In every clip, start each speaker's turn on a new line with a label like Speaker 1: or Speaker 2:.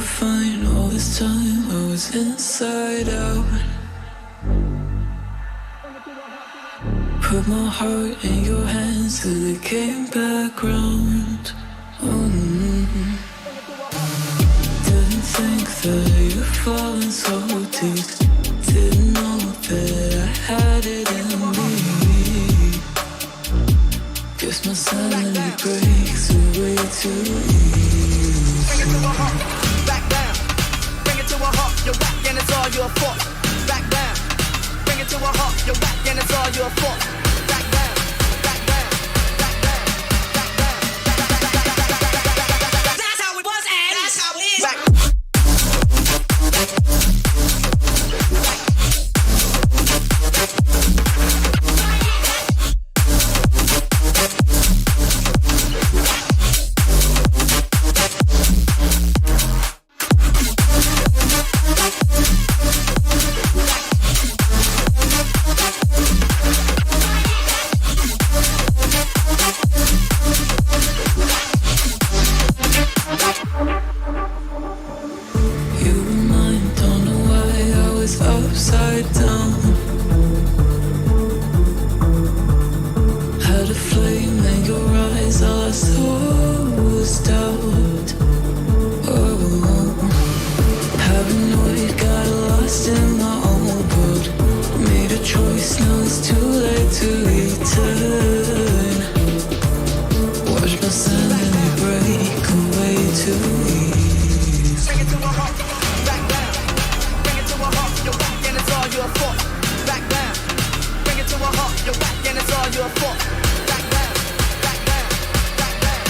Speaker 1: fine all this time, I was inside out. Put my heart in your hands till it came back round. Didn't think that you'd fallen so deep. Didn't know that I had it in me. Guess my sanity breaks away too easy.
Speaker 2: Bring it to a halt, back down. Bring it to a halt, you're whack and it's all your fault. Back down. Bring it to a halt, you're whack and it's all your fault. Back down, back down, back down, back down. That's how it was and that's how it is. Back.
Speaker 1: Upside down, had a flame in your eyes, all I saw was doubt. Oh, paranoid, got lost in my own world. Made a choice, now it's too late to return. Watch my sanity break away too easy.
Speaker 2: Bring it to a halt, back down. Bring it to a halt, you're whack and it's all your fault. Back down. Bring it to a halt, you're whack and it's all your fault. Back down, back down, back down,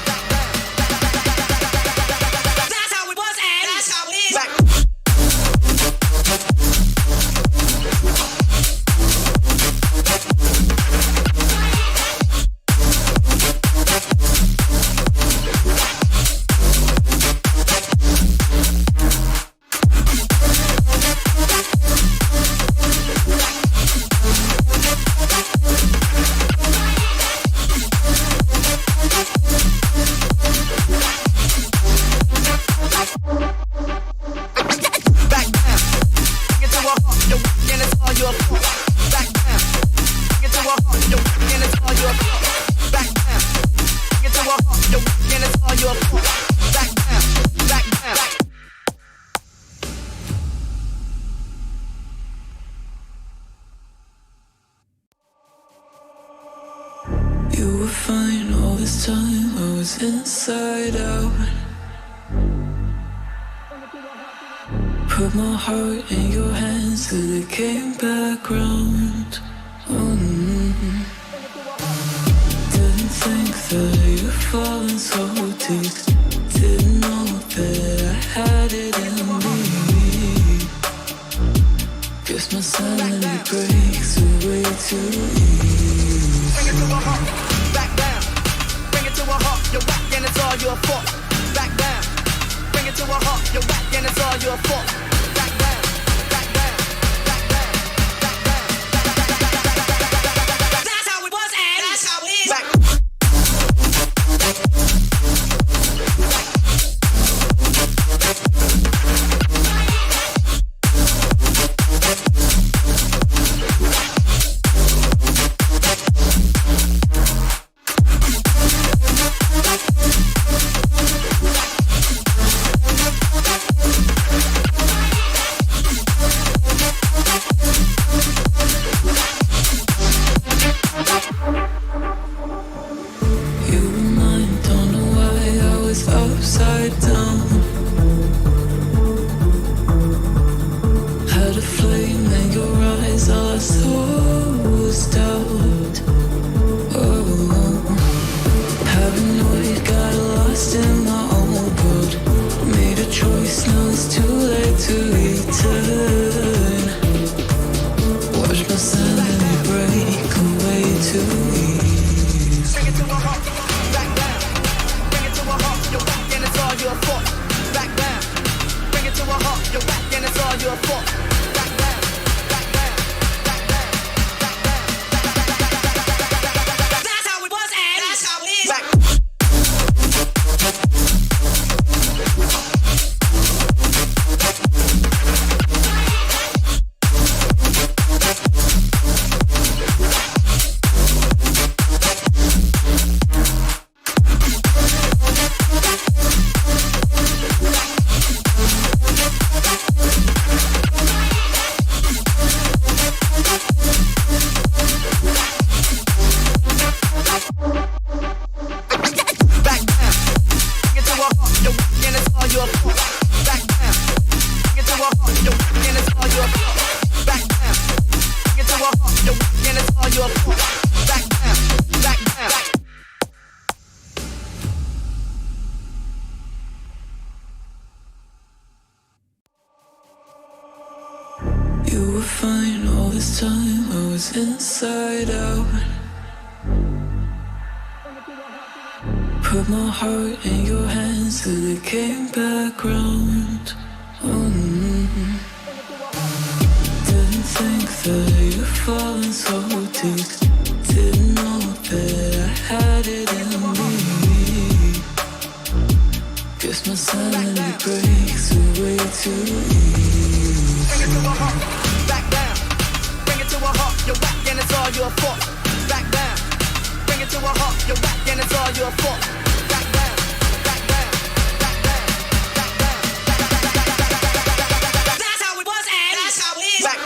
Speaker 2: back down. That's how it was and that's how it is. Back.
Speaker 1: You were fine all this time, I was inside out. Put my heart in your hands till it came back round. Didn't think that you'd fallen so deep. Didn't know that I had it in me. Guess my sanity breaks away too easy.
Speaker 2: Bring it to a halt, back down. Bring it to a halt, you're whack and it's all your fault. Back down. Bring it to a halt, you're whack and it's all your fault. Back down, back down, back down, back down. That's how it was and that's how it is. Back.
Speaker 1: Upside down, had a flame in your eyes, all I saw was doubt. Oh, paranoid, got lost in my own world. Made a choice, now it's too late to return. Watch my sanity break away too easy.
Speaker 2: Bring it to a halt, back down. Bring it to a halt, you're whack and it's all your fault. Back down. Bring it to a halt, you're whack and it's all your fault. Back down, back down, back down, back down. That's how it was and that's how it is. Back.
Speaker 1: You were fine all this time, I was inside out. Put my heart in your hands till it came back round. Didn't think that you'd fallen so deep. Didn't know that I had it in me. Guess my sanity breaks away too easy.
Speaker 2: Bring it to a halt, back down. Bring it to a halt, you're whack and it's all your fault. Back down. Bring it to a halt, you're whack and it's all your fault. Back down, back down, back down, back down, back down. That's how it was and that's how it is. Back.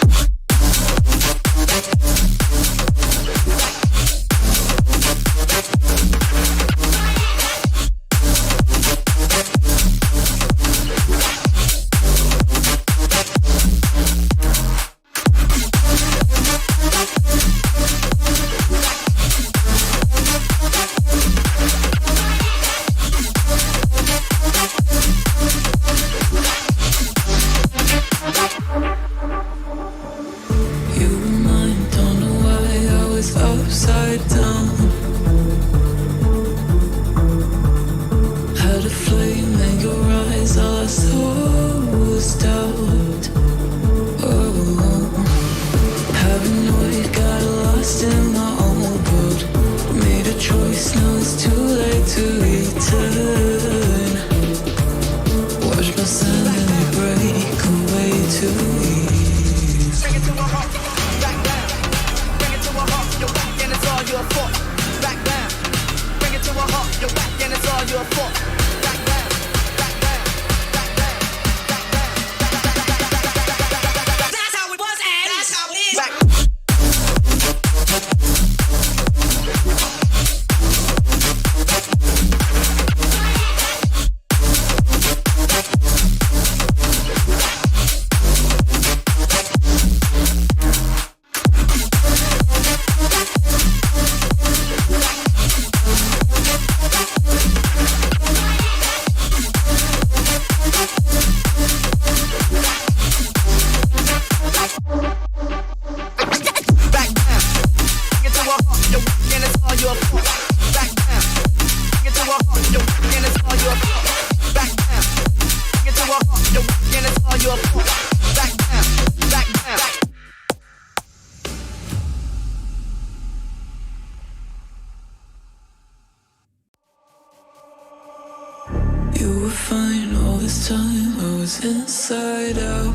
Speaker 1: Inside out.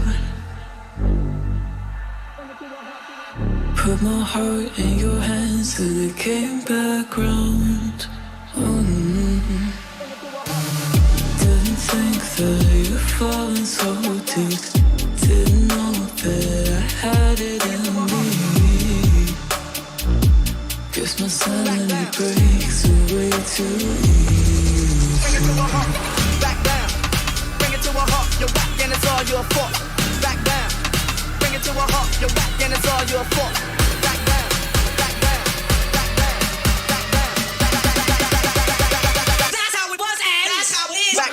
Speaker 1: Put my heart in your hands till it came back round. Didn't think that you'd fallen so deep. Didn't know that I had it in me. Guess my sanity breaks away too easy.
Speaker 2: Bring it to a halt, back down. Bring it to a halt, you're whack and it's all your fault. Back down. Bring it to a halt, you're whack and it's all your fault. Back down, back down, back down, back down, back down. That's how it was and that's how it is. Back.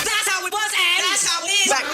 Speaker 2: That's how it was and that's how it is. Back.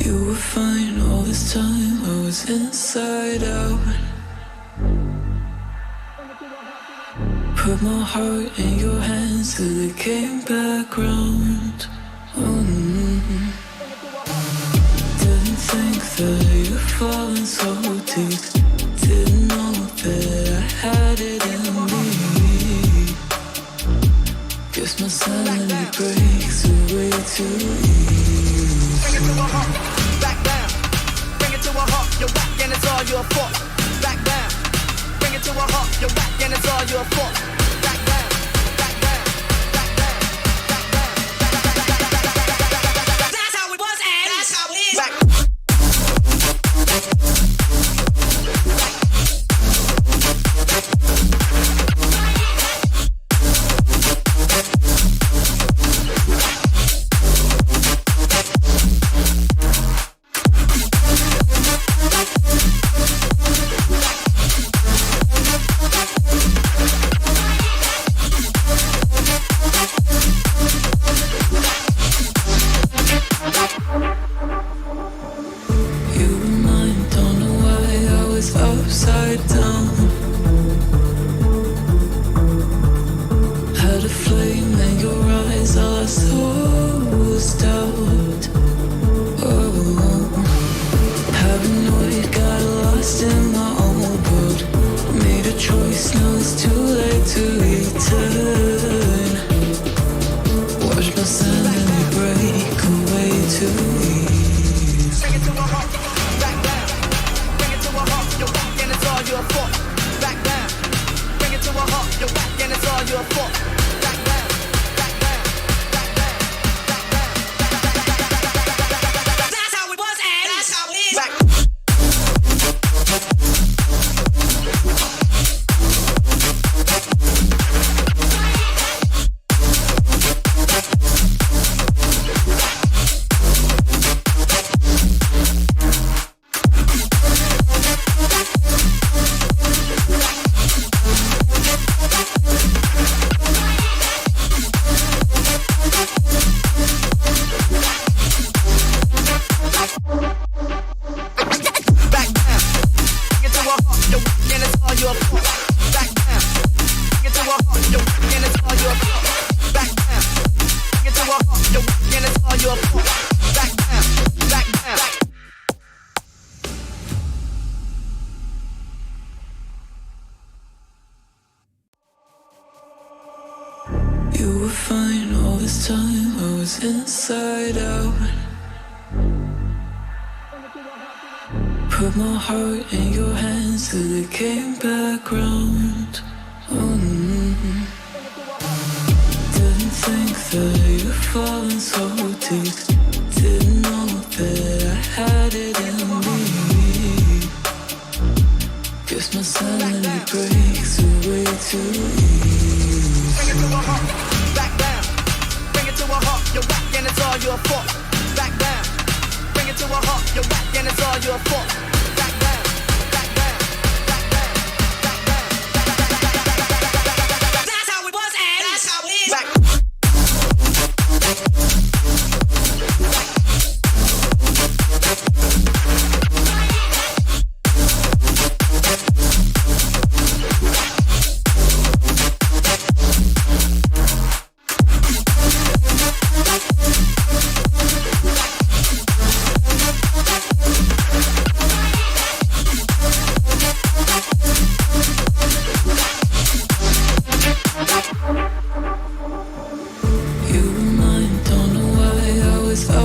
Speaker 1: You were fine all this time, I was inside out. Put my heart in your hands till it came back round. Didn't think that you'd fallen so deep. Didn't know that I had it in me. Guess my sanity breaks away too easy.
Speaker 2: Bring it to a halt, back down. Bring it to a halt, you're whack and it's all your fault. Back down. Bring it to a halt, you're whack and it's all your fault. Back down, back down, back down, back down. That's how it was and that's how it is. Back.
Speaker 1: Upside down, had a flame in your eyes, all I saw was doubt. Oh, paranoid, got lost in my own world. Made a choice, now it's too late to return. Watch my sanity break away too easy.
Speaker 2: Bring it to a halt, back down. Bring it to a halt, you're whack and it's all your fault. Back down. Bring it to a halt, you're whack and it's all your fault. Back down, back down, back down, back down. That's how it was and that's how it is. Back.
Speaker 1: You were fine all this time, I was inside out. Put my heart in your hands till it came back round. Didn't think that you'd fallen so deep. Didn't know that I had it in me. Guess my sanity breaks away too easy.
Speaker 2: Bring it to a halt, back down. Bring it to a halt, you're whack and it's all your fault. Back down. Bring it to a halt, you're whack and it's all your fault. Back down, back down, back down, back down. That's how it was and that's how it is. Back.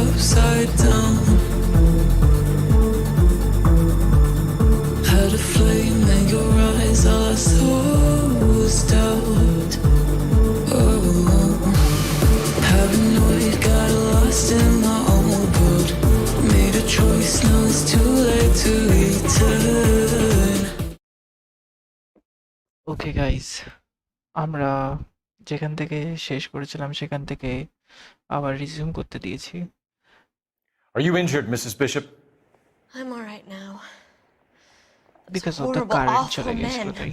Speaker 1: Upside down, had a flame in your eyes, all I saw was doubt. Oh, paranoid, got lost in my own world. Made a choice, now it's too late to return.
Speaker 3: Okay guys, আমরা যেখান থেকে শেষ করেছিলাম সেখান থেকে আবার resume করতে দিয়েছি।
Speaker 4: Are you injured, Mrs. Bishop?
Speaker 5: I'm all right now.
Speaker 3: Because of the
Speaker 5: horrible,
Speaker 3: current
Speaker 5: awful
Speaker 3: চলে
Speaker 5: men.
Speaker 3: গেছিল তাই।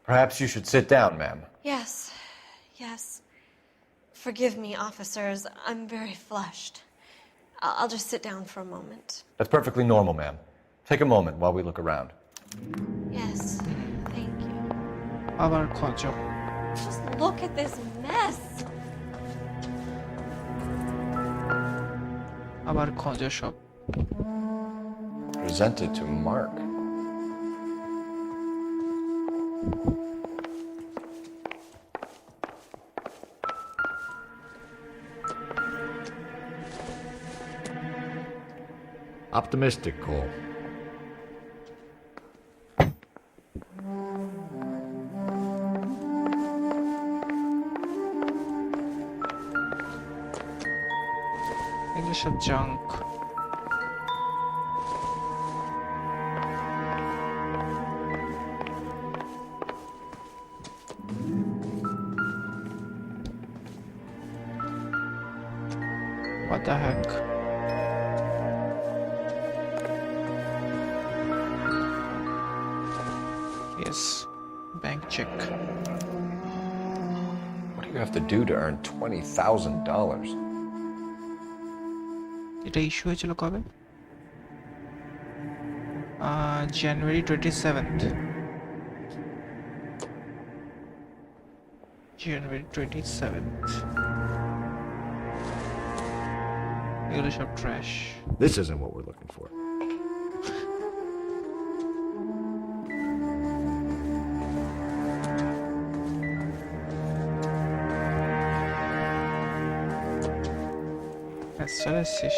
Speaker 4: Perhaps you should sit down, ma'am.
Speaker 5: Yes, yes. Forgive me, officers. I'm very flushed. I'll just sit down for a moment.
Speaker 4: That's perfectly normal, ma'am. Take a moment while we look around.
Speaker 5: Yes, thank you.
Speaker 3: আবার খোঁজ।
Speaker 5: Just look at this mess.
Speaker 3: আবার খোঁজ সব।
Speaker 4: Presented to Mark.
Speaker 6: Optimistic, Cole.
Speaker 3: এগুলো সব junk. What the heck? Yes, bank check.
Speaker 4: What do you have to do to earn $20,000?
Speaker 3: এটা issue হয়েছিল কবে? January 27th. January 27th. এগুলো সব trash.
Speaker 6: This isn't what we're looking for.
Speaker 3: চলে এসছিস?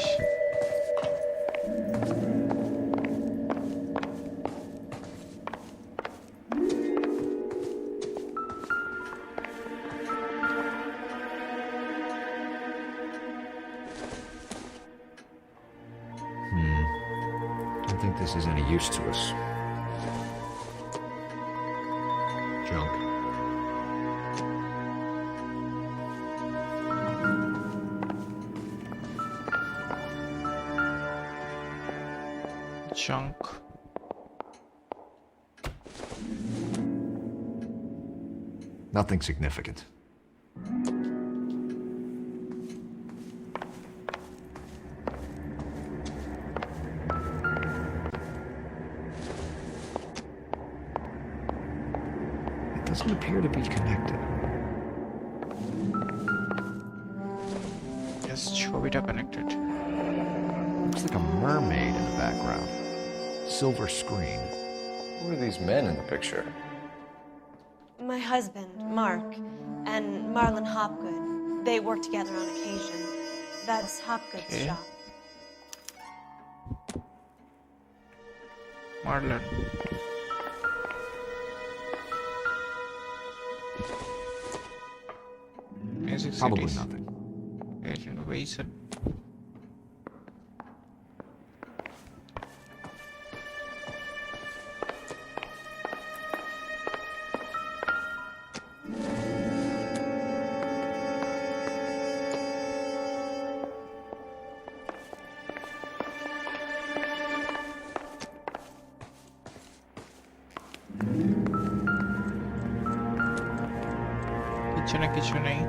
Speaker 6: Don't think this is any use to us. Junk.
Speaker 3: Junk.
Speaker 6: Nothing significant. It doesn't appear to be connected.
Speaker 3: Yes, ছবিটা connected.
Speaker 6: Looks like a mermaid in the background. Silver screen.
Speaker 4: Who are these men in the picture?
Speaker 5: My husband, Mark, and Marlon Hopgood. They work together on occasion. That's Hopgood's
Speaker 3: Okay.
Speaker 5: shop.
Speaker 3: Marlon. Music
Speaker 6: Probably
Speaker 3: cities.
Speaker 6: nothing.
Speaker 3: Agent Wason. কিছু নেই।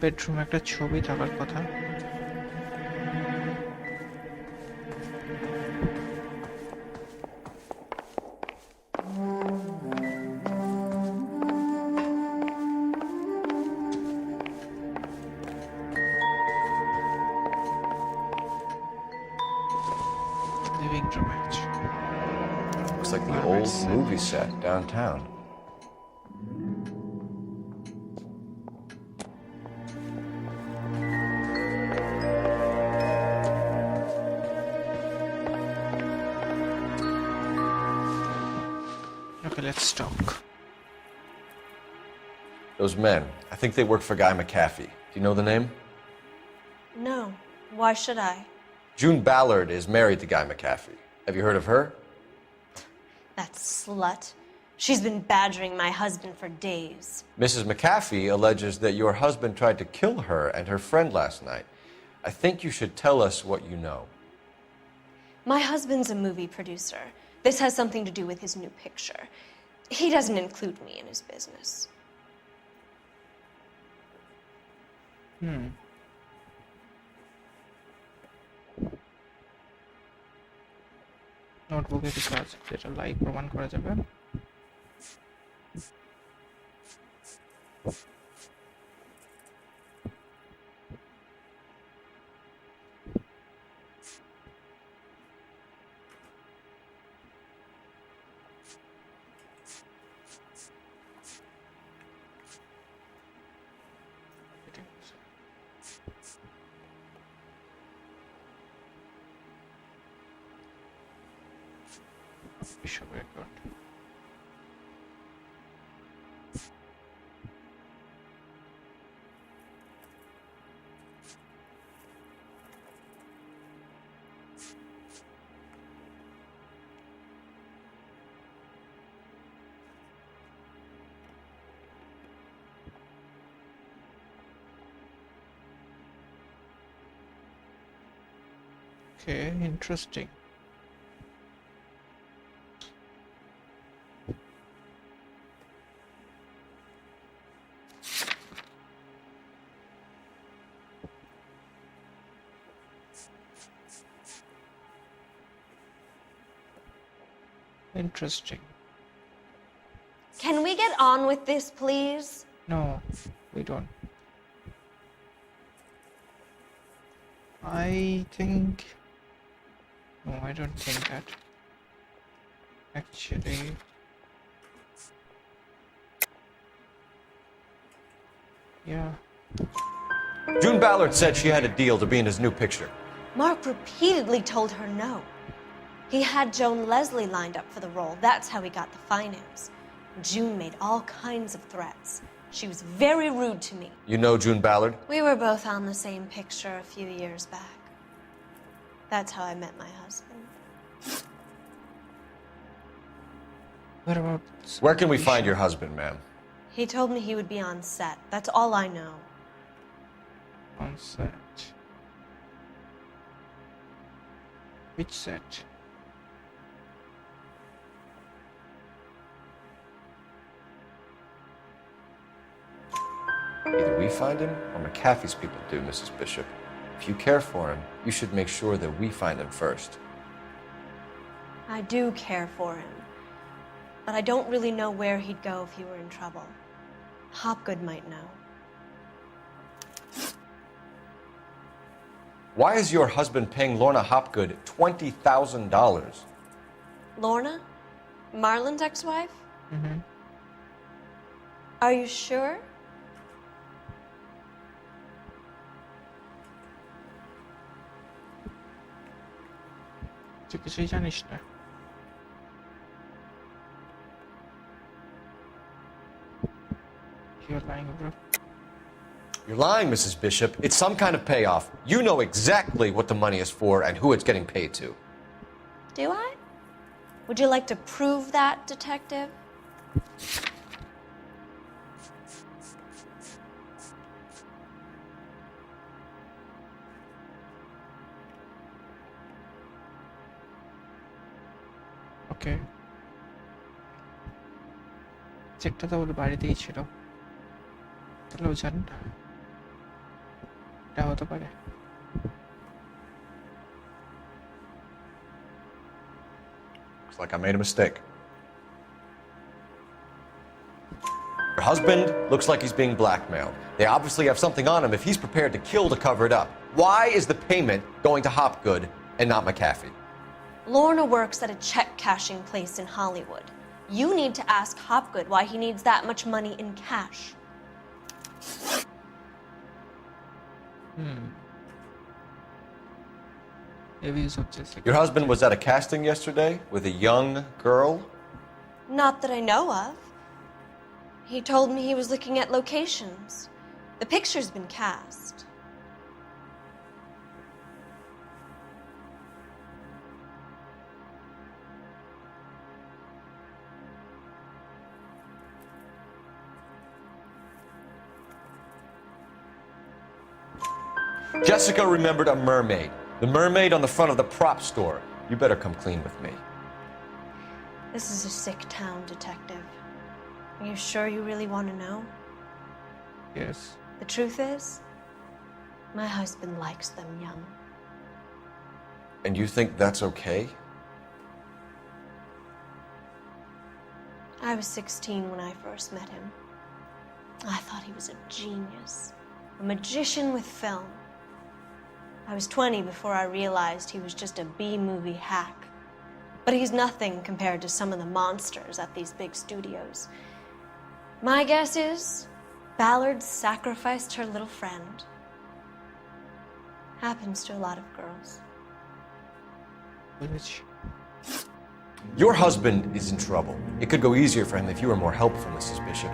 Speaker 3: বেডরুমে একটা ছবি থাকার কথা। Living রুমে আছে।
Speaker 4: Looks like the old movie set downtown.
Speaker 3: Okay, let's talk.
Speaker 4: Those men, I think they work for Guy McAfee. Do you know the name?
Speaker 5: No. Why should I?
Speaker 4: June Ballard is married to Guy McAfee. Have you heard of her?
Speaker 5: That slut. She's been badgering my husband for days.
Speaker 4: Mrs. McAfee alleges that your husband tried to kill her and her friend last night. I think you should tell us what you know.
Speaker 5: My husband's a movie producer. This has something to do with his new picture. He doesn't include me in his business.
Speaker 3: নোটবুকে কিছু আছে যেটা live প্রমাণ করা যাবে। Official record. Okay, interesting. Interesting.
Speaker 5: Can we get on with this, please?
Speaker 3: No, we don't. I think... No, I don't think that. Actually... Yeah.
Speaker 4: June Ballard said she had a deal to be in his new picture.
Speaker 5: Mark repeatedly told her no. He had Joan Leslie lined up for the role. That's how he got the finance. June made all kinds of threats. She was very rude to me.
Speaker 4: You know June Ballard?
Speaker 5: We were both on the same picture a few years back. That's how I met my husband.
Speaker 3: What about...
Speaker 4: Where can we find your husband, ma'am?
Speaker 5: He told me he would be on set. That's all I know.
Speaker 3: On set? Which set?
Speaker 4: Either we find him or McAfee's people do, Mrs. Bishop. If you care for him, you should make sure that we find him first.
Speaker 5: I do care for him. But I don't really know where he'd go if he were in trouble. Hopgood might know.
Speaker 4: Why is your husband paying Lorna Hopgood $20,000?
Speaker 5: Lorna? Marlon's ex-wife?
Speaker 3: Mm-hmm.
Speaker 5: Are you sure?
Speaker 3: তুই কিছুই জানিস না? You're lying, bro.
Speaker 4: You're lying, Mrs. Bishop. It's some kind of payoff. You know exactly what the money is for and who it's getting paid to.
Speaker 5: Do I? Would you like to prove that, detective?
Speaker 3: ওকে, চেকটা তো ওর বাড়িতেই ছিল, তাহলে ও জান না এটা হতে পারে।
Speaker 4: Looks like I made a mistake. Your husband looks like he's being blackmailed. They obviously have something on him if he's prepared to kill to cover it up. Why is the payment going to Hopgood and not McAfee?
Speaker 5: Lorna works at a check-cashing place in Hollywood. You need to ask Hopgood why he needs that much money in cash.
Speaker 3: Abuse of Jessica.
Speaker 4: Your husband was at a casting yesterday with a young girl?
Speaker 5: Not that I know of. He told me he was looking at locations. The picture's been cast.
Speaker 4: Jessica remembered a mermaid. The mermaid on the front of the prop store. You better come clean with me.
Speaker 5: This is a sick town, Detective. Are you sure you really want to know?
Speaker 3: Yes.
Speaker 5: The truth is, my husband likes them young.
Speaker 4: And you think that's okay?
Speaker 5: I was 16 when I first met him. I thought he was a genius, a magician with film. I was 20 before I realized he was just a B-movie hack. But he's nothing compared to some of the monsters at these big studios. My guess is Ballard sacrificed her little friend. Happens to a lot of girls.
Speaker 3: Which
Speaker 4: Your husband is in trouble. It could go easier for him if you were more helpful, Mrs. Bishop.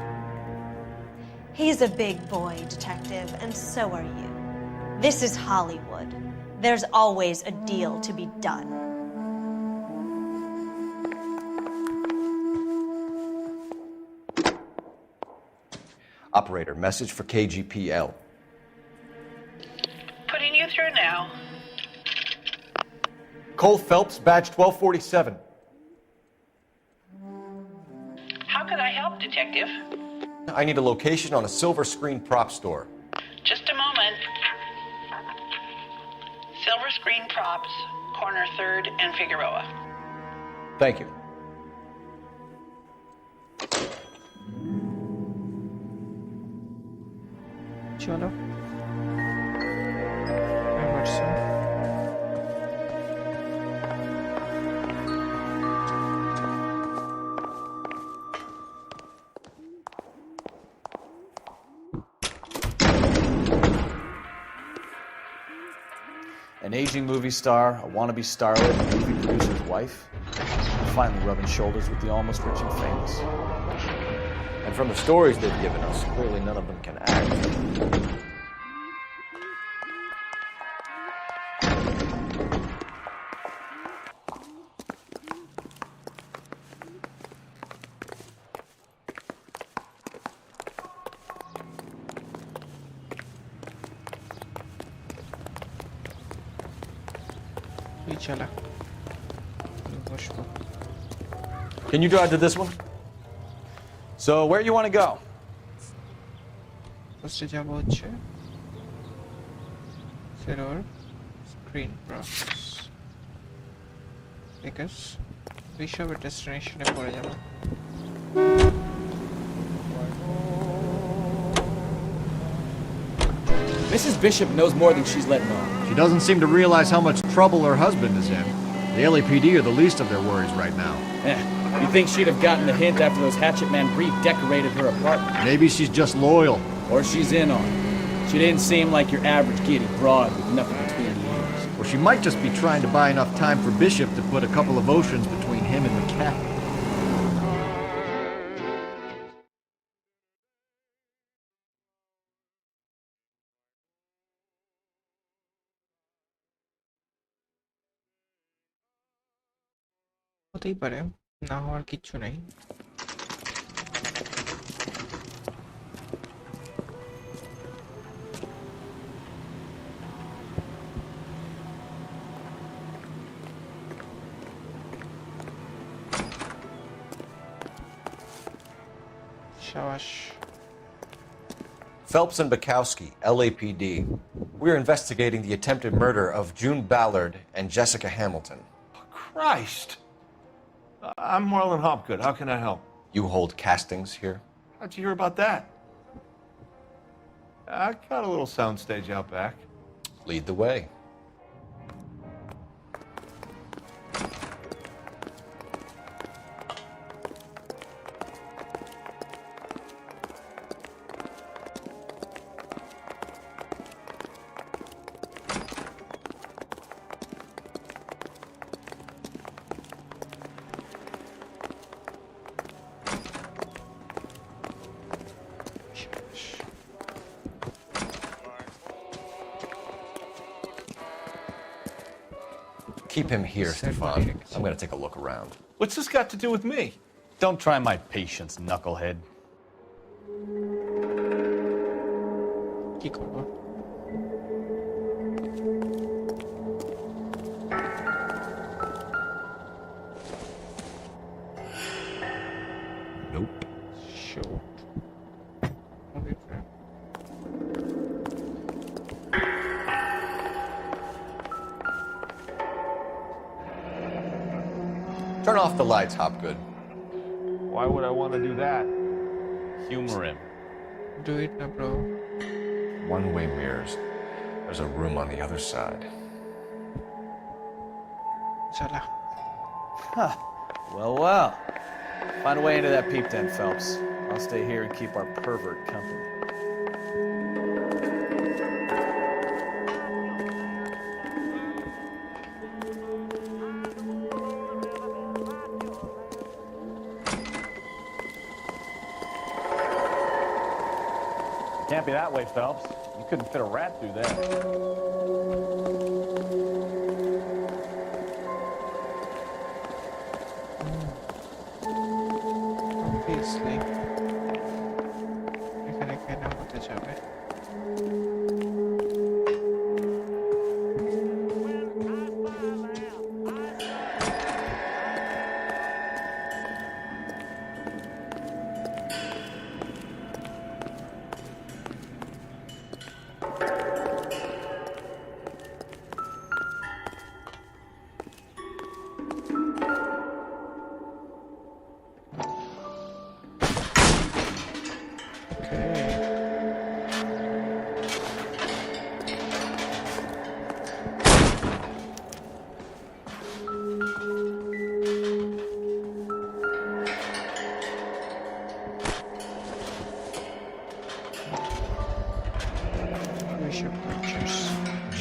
Speaker 5: He's a big boy, Detective, and so are you. This is Hollywood. There's always a deal to be done.
Speaker 4: Operator, message for KGPL.
Speaker 7: Putting you through now.
Speaker 4: Cole Phelps, badge 1247.
Speaker 7: How can I help, Detective?
Speaker 4: I need a location on a silver screen prop store.
Speaker 7: Just a moment. Silver screen props, corner 3rd and Figueroa.
Speaker 4: Thank you.
Speaker 3: চলো Emerson.
Speaker 8: An aging movie star, a wannabe starlet, a movie producer's wife, finally rubbing shoulders with the almost rich and famous.
Speaker 4: And from the stories they've given us, clearly none of them can act.
Speaker 3: তুই চালা বসবো
Speaker 4: Can you drive to this one? So, where you want to go?
Speaker 3: ফার্স্টে যাব হচ্ছে silver screen process because বিশপের ডেস্টিনেশনে পড়ে যাব
Speaker 8: Mrs. Bishop knows more than she's letting on.
Speaker 6: She doesn't seem to realize how much trouble her husband is in. The LAPD are the least of their worries right now.
Speaker 8: You think she'd have gotten the hint after those hatchet man redecorated her apartment?
Speaker 6: Maybe she's just loyal.
Speaker 8: Or she's in on it. She didn't seem like your average giddy broad with nothing between the ears.
Speaker 6: Or she might just be trying to buy enough time for Bishop to put a couple of oceans between him and McCaffrey.
Speaker 3: হতেই পারে না হওয়ার কিচ্ছু নেই শাবাশ
Speaker 4: Phelps and Bukowski, LAPD. We're investigating the attempted murder of June Ballard and Jessica Hamilton.
Speaker 9: Christ! I'm Marlon Hopgood. How can I help?
Speaker 4: You hold castings here?
Speaker 9: How'd you hear about that? I got a little soundstage out back.
Speaker 4: Lead the way. Keep him here, Stefan. I'm going to take a look around.
Speaker 9: What's this got to do with me?
Speaker 8: Don't try my patience, knucklehead.
Speaker 3: কি করব Shoot. Okay, fair.
Speaker 4: Turn off the lights, Hopgood.
Speaker 9: Why would I want to do that?
Speaker 8: Humor him.
Speaker 3: Do it now, bro.
Speaker 6: One-way mirrors. There's a room on the other side.
Speaker 3: Chala.
Speaker 8: Well, well. Find a way into that peep tent, Phelps. I'll stay here and keep our pervert company.
Speaker 10: Can't be that way, Phelps. You couldn't fit a rat through there.
Speaker 3: Obviously. এখানে কেন হতে যাবে?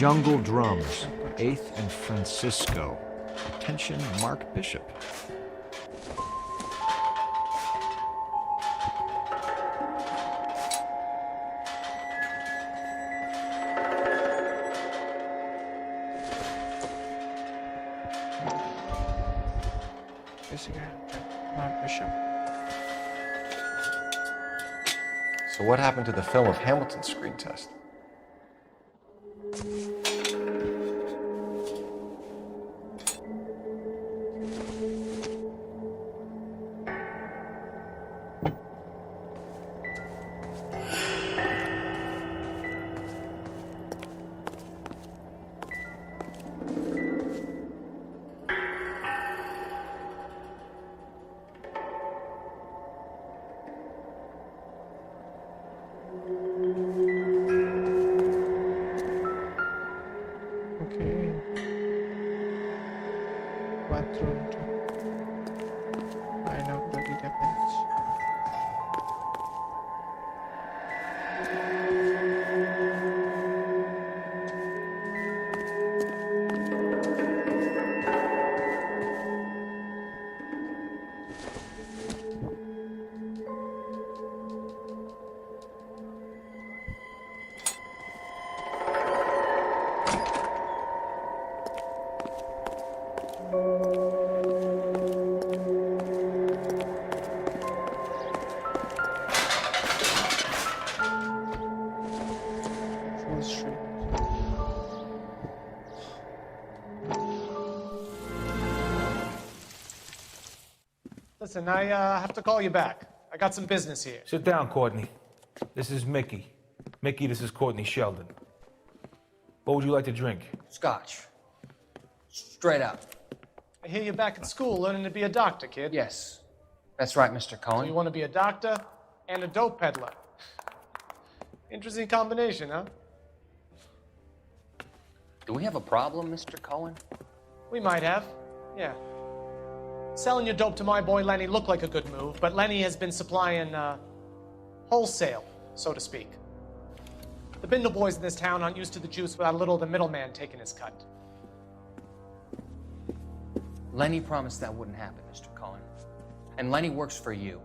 Speaker 6: Jungle Drums, 8th and Francisco. Attention, Mark Bishop.
Speaker 4: So what happened to the film of Hamilton's screen test?
Speaker 11: Listen, I have to call you back. I got some business here.
Speaker 12: Sit down, Courtney. This is Mickey. Mickey, this is Courtney Sheldon. What would you like to drink?
Speaker 13: Scotch. Straight up.
Speaker 11: I hear you're back at school learning to be a doctor, kid.
Speaker 13: Yes. That's right, Mr. Cohen.
Speaker 11: So you want to be a doctor and a dope peddler. Interesting combination, huh?
Speaker 13: Do we have a problem, Mr. Cohen?
Speaker 11: We might have, yeah. Selling your dope to my boy Lenny looked like a good move, but Lenny has been supplying, wholesale, so to speak. The Bindle boys in this town aren't used to the juice without a little of the middleman taking his cut.
Speaker 13: Lenny promised that wouldn't happen, Mr. Cohen. And Lenny works for you.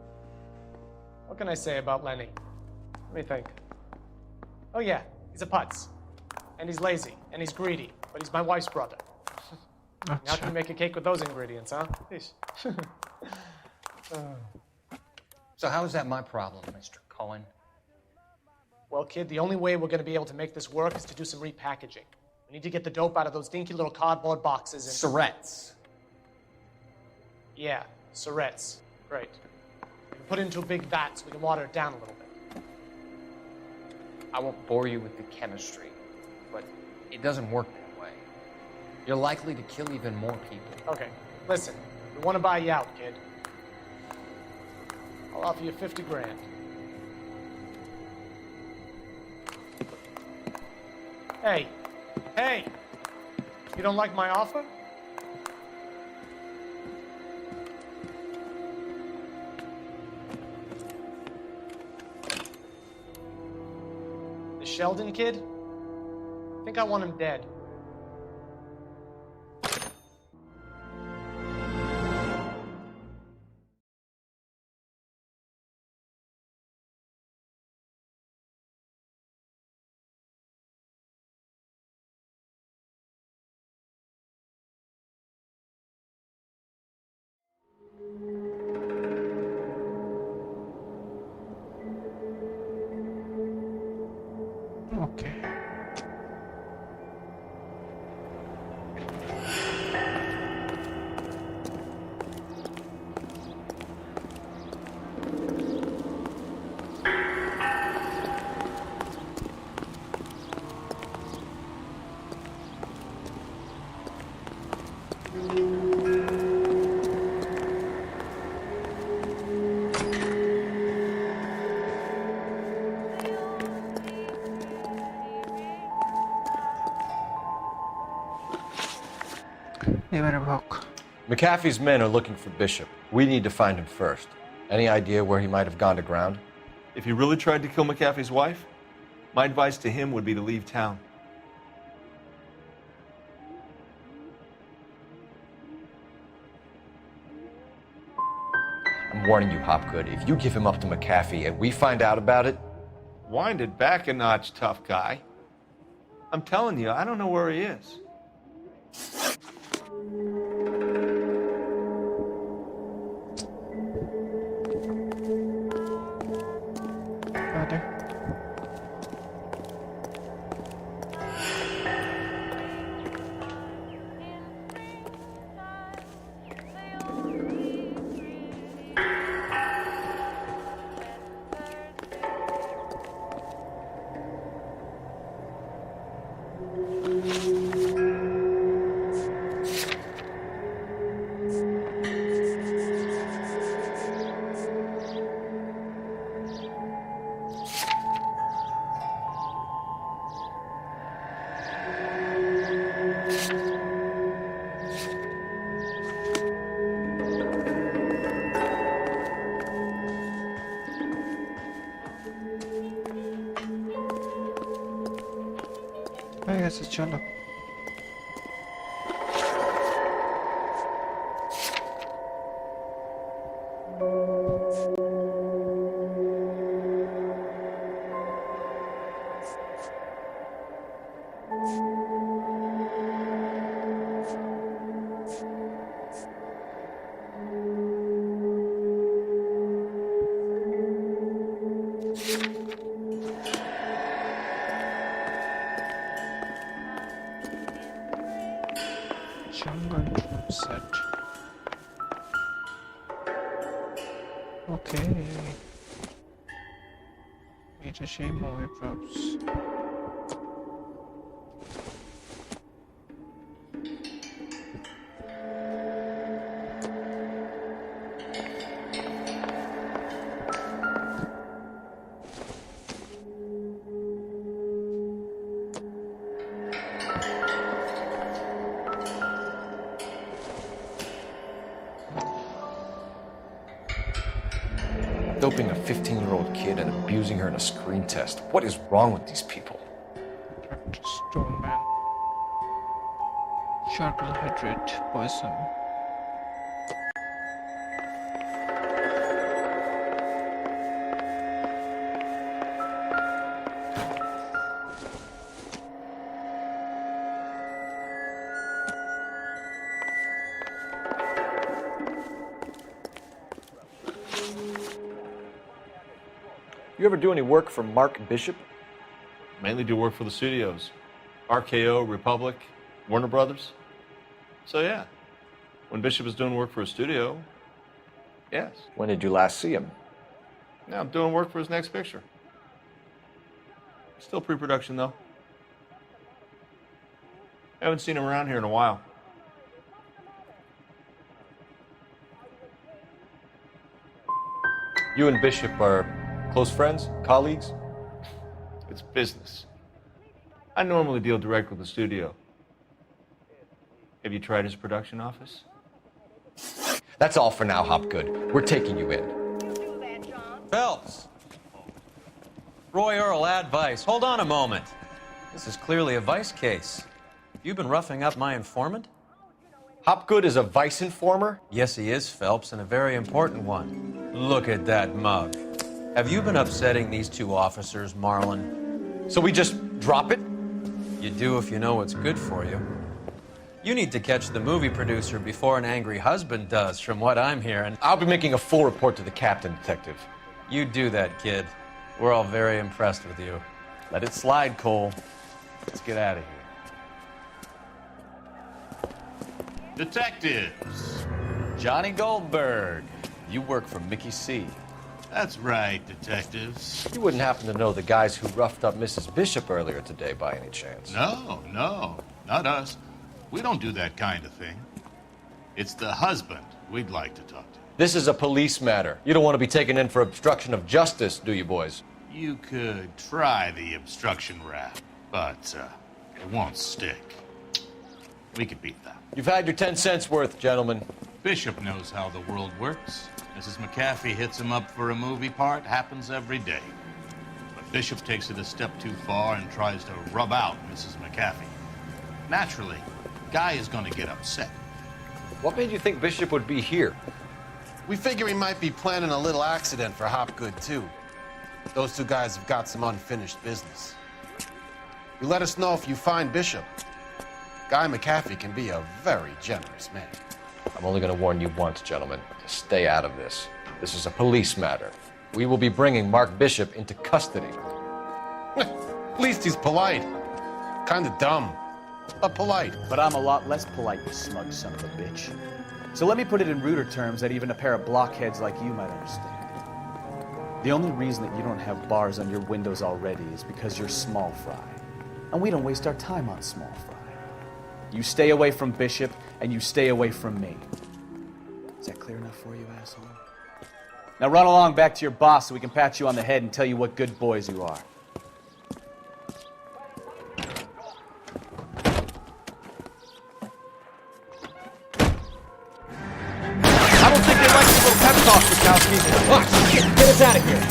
Speaker 11: What can I say about Lenny? Let me think. Oh yeah, he's a putz. And he's lazy, and he's greedy, but he's my wife's brother. How can you make a cake with those ingredients, huh?
Speaker 13: So how is that my problem, Mr. Cohen?
Speaker 11: Well, kid, the only way we're going to be able to make this work is to do some repackaging. We need to get the dope out of those dinky little cardboard boxes and...
Speaker 13: Surrettes.
Speaker 11: Yeah, Surrettes. Great. put into a big vat so we can water it down a little bit.
Speaker 13: I won't bore you with the chemistry, but it doesn't work that way. You're likely to kill even more people.
Speaker 11: Okay, listen, we want to buy you out, kid. I'll offer you 50 grand. Hey, hey! You don't like my offer? The Sheldon kid? I think I want him dead.
Speaker 3: Okay.
Speaker 4: McAfee's men are looking for Bishop. We need to find him first. Any idea where he might have gone to ground?
Speaker 9: If he really tried to kill McAfee's wife, my advice to him would be to leave town.
Speaker 4: I'm warning you, Hopgood. If you give him up to McAfee and we find out about it...
Speaker 9: Wind it back a notch, tough guy. I'm telling you, I don't know where he is.
Speaker 3: ऐसे चलो set. Okay. It's a shame movie props.
Speaker 4: Doping a 15-year-old kid and abusing her in a screen test. What is wrong with these people?
Speaker 3: Stone man. Charcoal hydrate poison.
Speaker 4: You ever do any work for Mark Bishop?
Speaker 9: Mainly do work for the studios. RKO, Republic, Warner Brothers. So yeah, when Bishop is doing work for a studio, yes.
Speaker 4: When did you last see him?
Speaker 9: Now I'm doing work for his next picture. Still pre-production, though. Haven't seen him around here in a while.
Speaker 4: You and Bishop are close friends, colleagues?
Speaker 9: It's business. I normally deal direct with the studio. Have you tried his production office?
Speaker 4: That's all for now, Hopgood. We're taking you in.
Speaker 14: Phelps! Roy Earl, ad vice. Hold on a moment. This is clearly a vice case. You've been roughing up my informant?
Speaker 4: Hopgood is a vice informer?
Speaker 14: Yes, he is, Phelps, and a very important one. Look at that mug. Have you been upsetting these two officers, Marlon?
Speaker 4: So we just drop it?
Speaker 14: You do if you know what's good for you. You need to catch the movie producer before an angry husband does, from what I'm hearing.
Speaker 4: I'll be making a full report to the captain, Detective.
Speaker 14: You do that, kid. We're all very impressed with you.
Speaker 8: Let it slide, Cole. Let's get out of here.
Speaker 15: Detectives.
Speaker 8: Johnny Goldberg. You work for Mickey C.
Speaker 15: That's right, detectives.
Speaker 4: You wouldn't happen to know the guys who roughed up Mrs. Bishop earlier today by any chance?
Speaker 15: No, not us. We don't do that kind of thing. It's the husband we'd like to talk to.
Speaker 4: This is a police matter. You don't want to be taken in for obstruction of justice, do you, boys?
Speaker 15: You could try the obstruction rap, but it won't stick. We could beat that.
Speaker 4: You've had your 10 cents worth, gentlemen.
Speaker 15: Bishop knows how the world works. Mrs. McAfee hits him up for a movie part, happens every day. But Bishop takes it a step too far and tries to rub out Mrs. McAfee. Naturally, Guy is going to get upset.
Speaker 4: What made you think Bishop would be here?
Speaker 16: We figure he might be planning a little accident for Hopgood, too. Those two guys have got some unfinished business. You let us know if you find Bishop. Guy McAfee can be a very generous man.
Speaker 4: I'm only going to warn you once, gentlemen. To stay out of this. This is a police matter. We will be bringing Mark Bishop into custody.
Speaker 16: At least he's polite. Kind of dumb, but polite.
Speaker 8: But I'm a lot less polite, you smug son of a bitch. So let me put it in ruder terms that even a pair of blockheads like you might understand. The only reason that you don't have bars on your windows already is because you're small fry. And we don't waste our time on small fry. You stay away from Bishop, and you stay away from me. Is that clear enough for you, asshole? Now run along back to your boss so we can pat you on the head and tell you what good boys you are.
Speaker 2: I don't think they like your little pep talk, Bukowski. Oh, shit, get us out of here.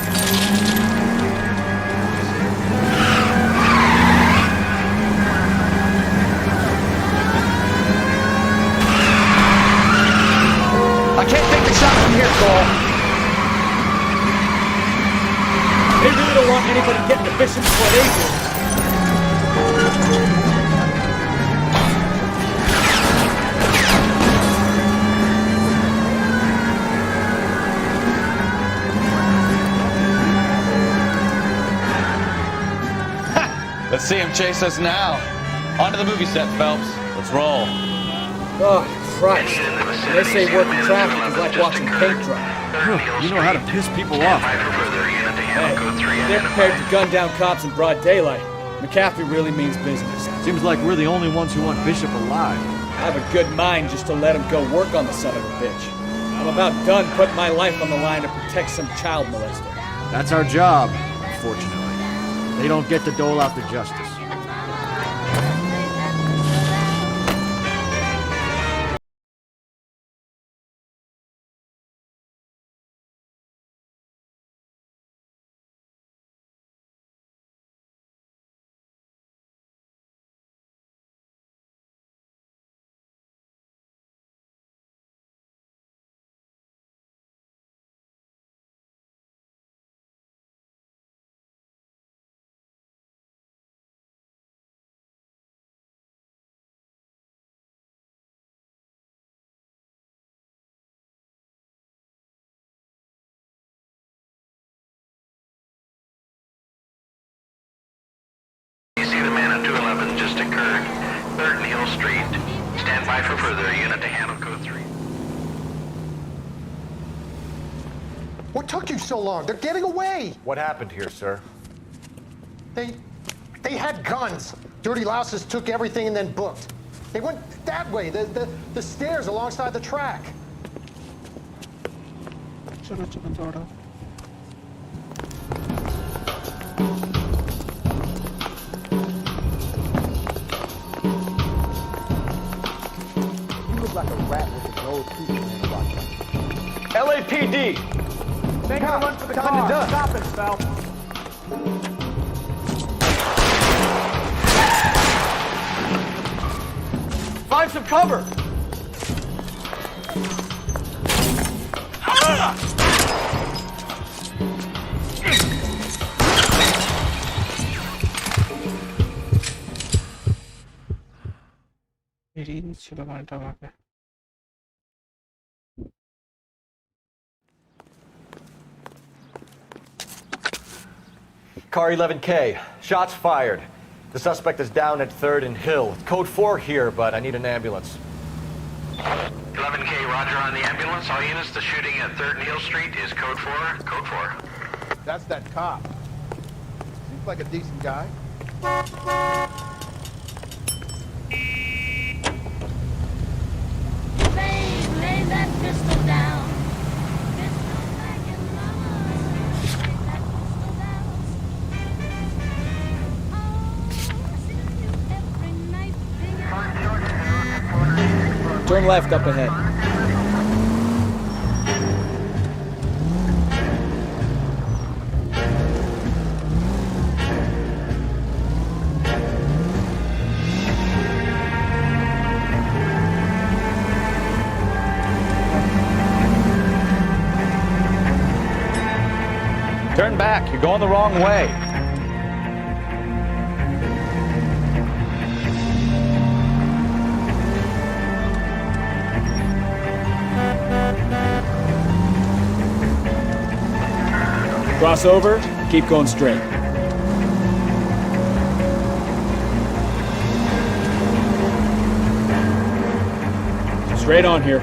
Speaker 11: I can't take the shot from here, Cole. They really don't want anybody getting to Bishop's before they do.
Speaker 8: Let's see him chase us now. On to the movie set, Phelps. Let's roll.
Speaker 11: Oh, Christ. They say working traffic is like watching paint dry.
Speaker 10: You know how to piss people off.
Speaker 11: Hey, they're prepared to gun down cops in broad daylight. McAfee really means business.
Speaker 10: Seems like we're the only ones who want Bishop alive.
Speaker 11: I have a good mind just to let him go work on the son of a bitch. I'm about done putting my life on the line to protect some child molester.
Speaker 10: That's our job, unfortunately. They don't get to dole out the justice.
Speaker 17: Just occurred. 3rd Neal Street. Stand by for further unit to handle code 3.
Speaker 18: What took you so long? They're getting away.
Speaker 12: What happened here, sir?
Speaker 18: They had guns. Dirty louses took everything and then booked. They went that way, the stairs alongside the track.
Speaker 3: चलो चलो दौड़ो.
Speaker 10: You look like a rat with a gold tooth in your pocket.
Speaker 12: LAPD!
Speaker 10: Make a run for the car. Stop it, Phelps.
Speaker 12: Find some cover!
Speaker 3: বেরিয়ে দিচ্ছিল গানটা আমাকে.
Speaker 12: Car 11K. Shots fired. The suspect is down at 3rd and Hill. Code 4 here, but I need an ambulance.
Speaker 17: 11K, roger on the ambulance. All units, the shooting at 3rd and Hill Street is code 4. Code 4.
Speaker 16: That's that cop. Seems like a decent guy.
Speaker 1: Babe, lay that pistol down. Pistol back in mama. Lay that pistol down. Oh, I see you every night.
Speaker 8: Turn left up ahead.
Speaker 12: Turn back. You're going the wrong way.
Speaker 8: Cross over, keep going straight. Straight on here.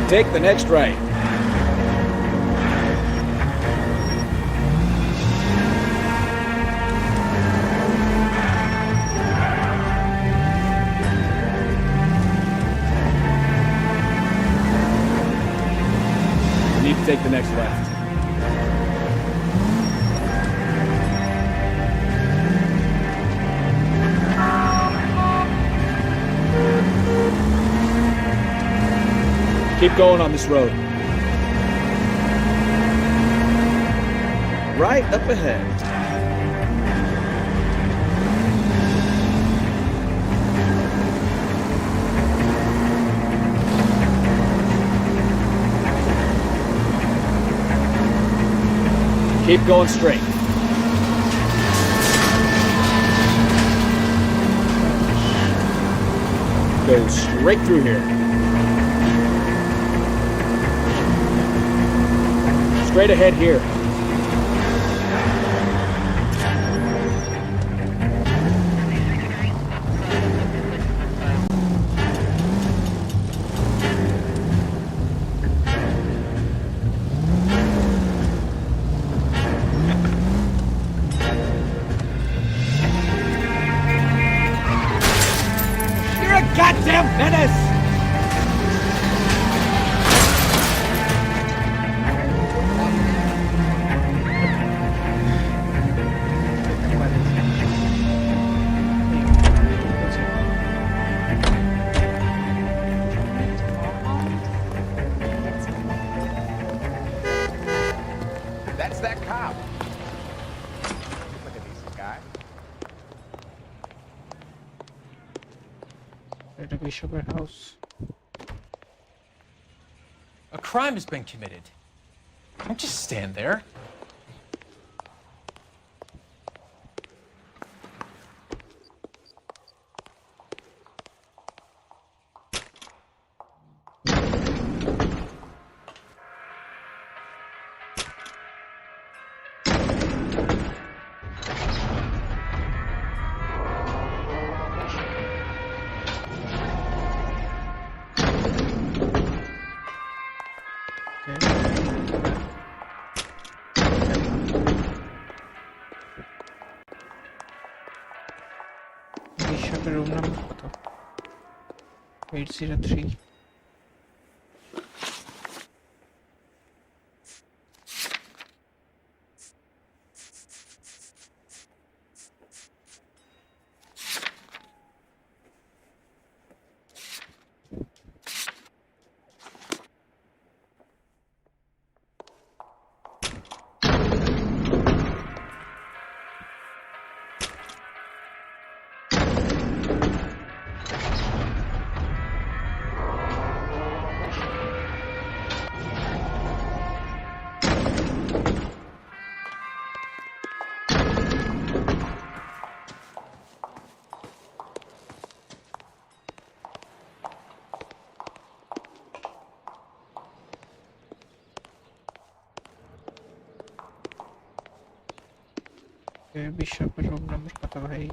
Speaker 8: Take the next right. Need to take the next left. Keep going on this road. Right up ahead. Keep going straight. Go straight through here. Straight ahead here. You're a goddamn menace!
Speaker 16: That's that cop. Looks like a decent guy.
Speaker 3: এটা বিশপের house.
Speaker 13: A crime has been committed. Don't just stand there.
Speaker 3: বিশপের room number কত? 803. বিশপের room number কত ভাই?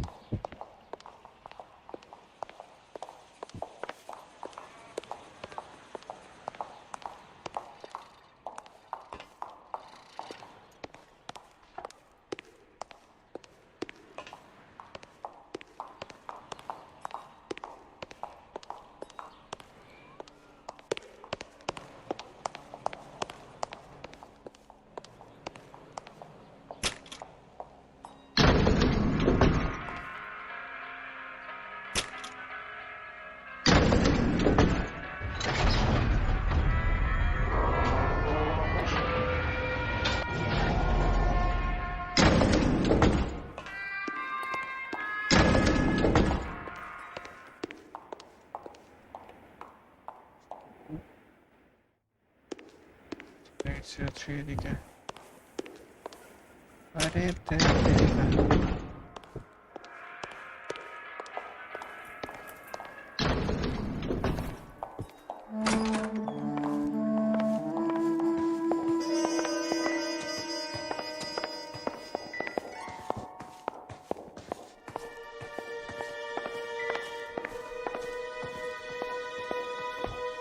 Speaker 3: এদিকে আরে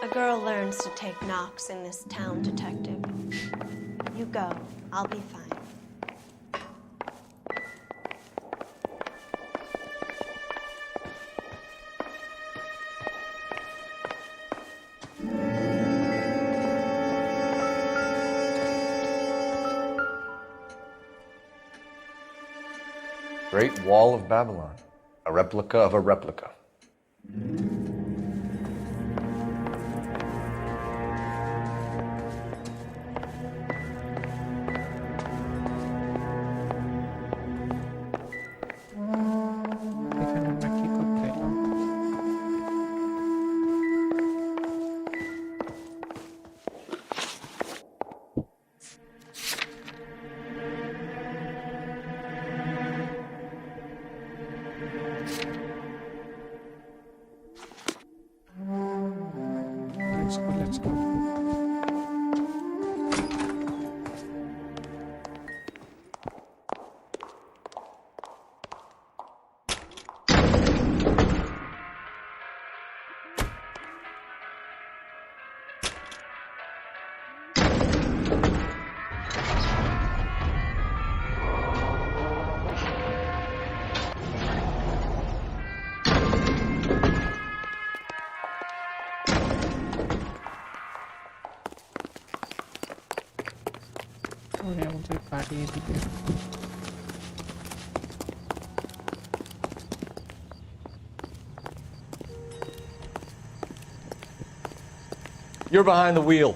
Speaker 5: A girl learns to take knocks in this town, detective. You go. I'll be fine.
Speaker 4: Great Wall of Babylon, a replica of a replica.
Speaker 3: Let's go. আমাদের পাঠিয়ে দিবে।
Speaker 4: You're behind the wheel.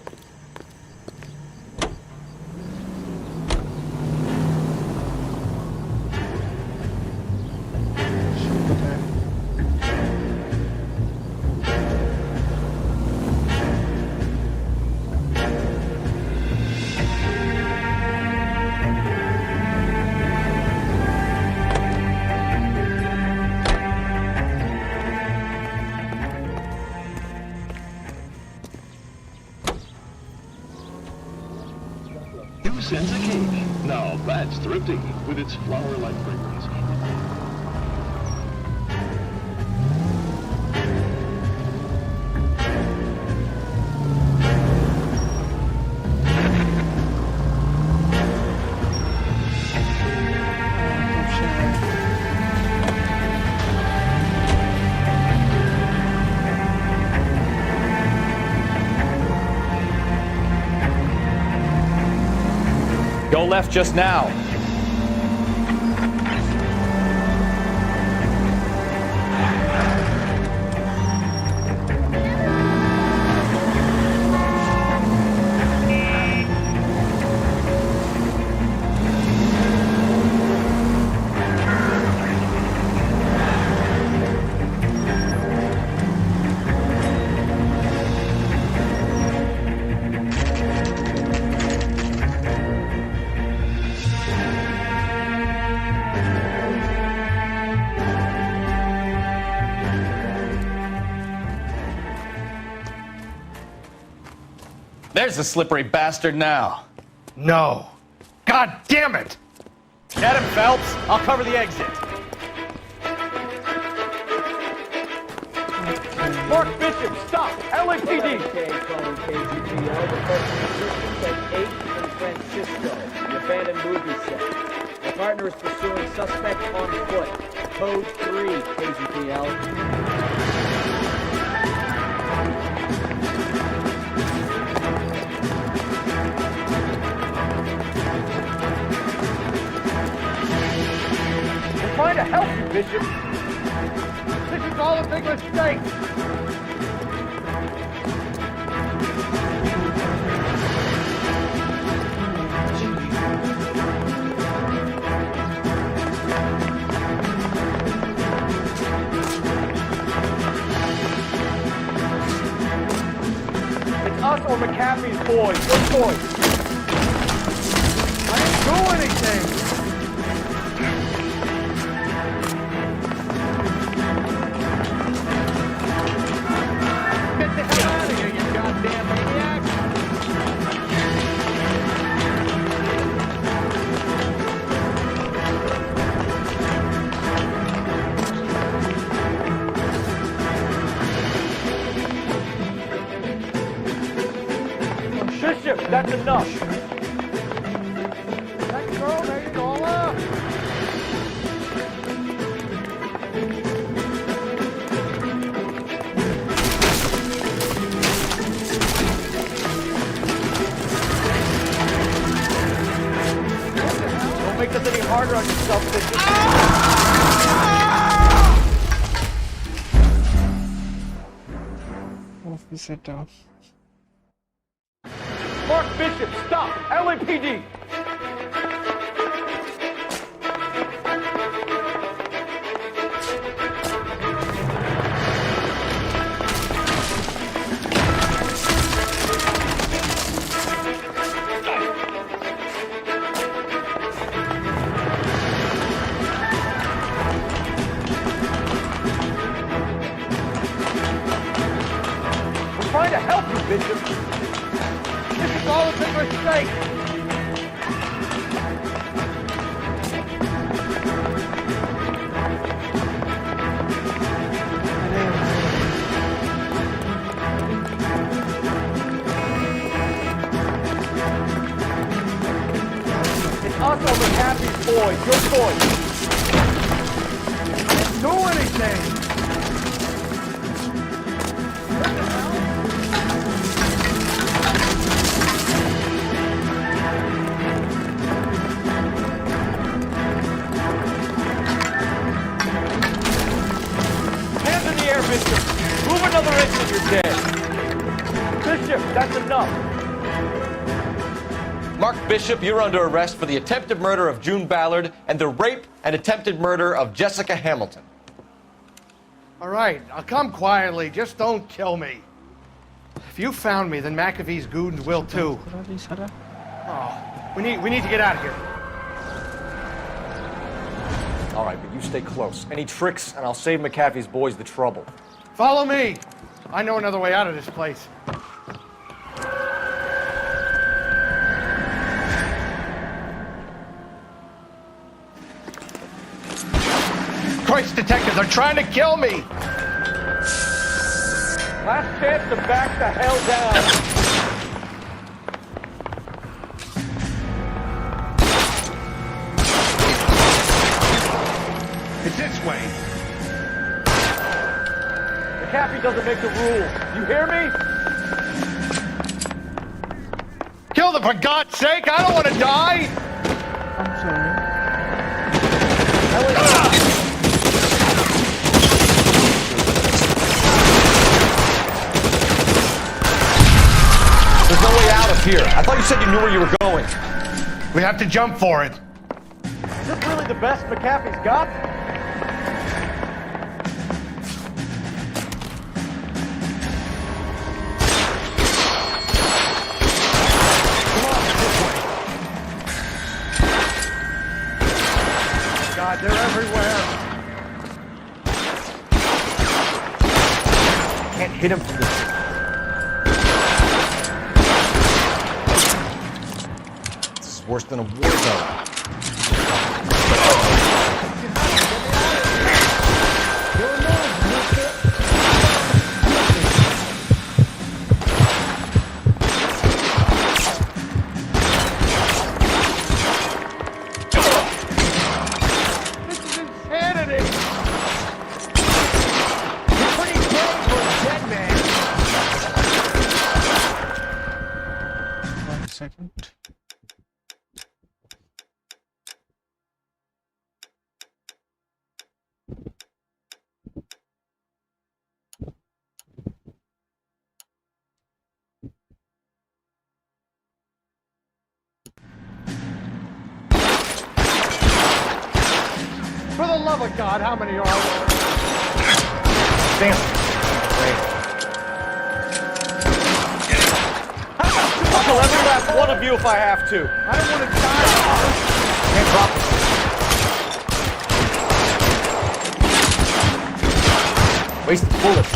Speaker 19: $2 a cake. Now that's thrifty with its flower-like fragrance.
Speaker 8: Go left just now.
Speaker 20: There's the slippery bastard now.
Speaker 18: No. God damn it!
Speaker 8: Get him, Phelps. I'll cover the exit. Mark Bishop, stop! LAPD!
Speaker 21: Calling KGPL. The person assistance at 8 in Francisco, the abandoned movie set. The partner is pursuing suspect on foot. Code 3, KGPL.
Speaker 8: Trying to help you, Bishop. This is all a big mistake. It's us or McAfee's boys. Which boys? I didn't do anything. Bishop, that's enough. Let's go, baby, all up. Don't make this any harder on yourself, Bishop.
Speaker 3: Officer down.
Speaker 8: Mark Bishop, stop! LAPD! We're trying to help you, Bishop. This is all a big mistake. It's us or McAfee's boys, your boys. Don't do anything. Bishop, move another inch and you're dead. Bishop, that's enough.
Speaker 4: Mark Bishop, you're under arrest for the attempted murder of June Ballard and the rape and attempted murder of Jessica Hamilton.
Speaker 18: All right, I'll come quietly. Just don't kill me. If you found me, then McAfee's goons will too. Oh, we need to get out of here.
Speaker 8: All right, but you stay close. Any tricks, and I'll save McAfee's boys the trouble.
Speaker 18: Follow me. I know another way out of this place. Christ, detectives are trying to kill me.
Speaker 8: Last chance to back the hell down.
Speaker 18: It's this way.
Speaker 8: McAfee doesn't make the rules. You hear me?
Speaker 18: Kill them, for God's sake! I don't want to die!
Speaker 3: I'm sorry.
Speaker 4: There's no way out of here. I thought you said you knew where you were going.
Speaker 18: We have to jump for it.
Speaker 10: Is this really the best McAfee's got?
Speaker 18: God, they're everywhere.
Speaker 10: Can't hit him from this.
Speaker 4: This is worse than a war zone.
Speaker 3: Second.
Speaker 18: For the love of God, how many are there?
Speaker 10: Damn. I'll kill every last one of you if I have to.
Speaker 18: I don't want to die.
Speaker 10: Can't drop it. Waste bullets.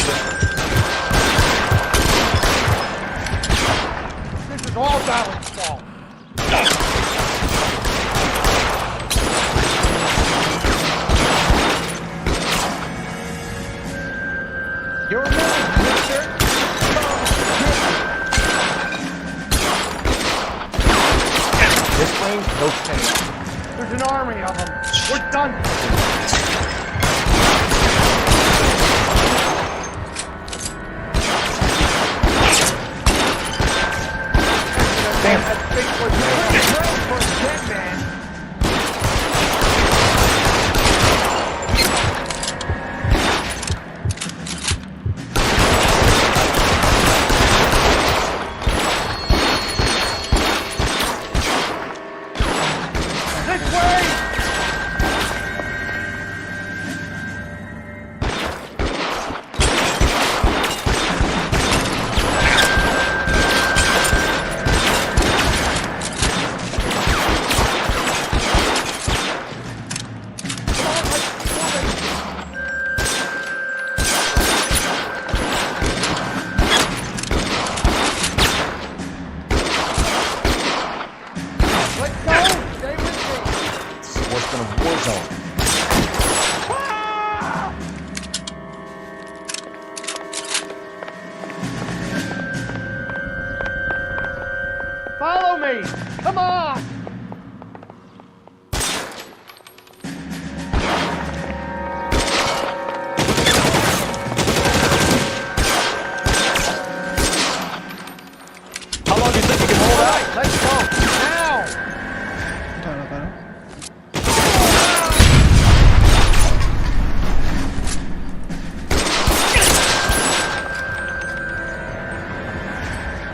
Speaker 18: This is all Darren's fault. You're a man, mister.
Speaker 10: This range, no chance.
Speaker 18: There's an army of them. We're done.
Speaker 10: Damn.
Speaker 18: That's big for a dead man. Follow me! Come on!
Speaker 10: How long do you think you can hold out?
Speaker 18: Let's go! Now!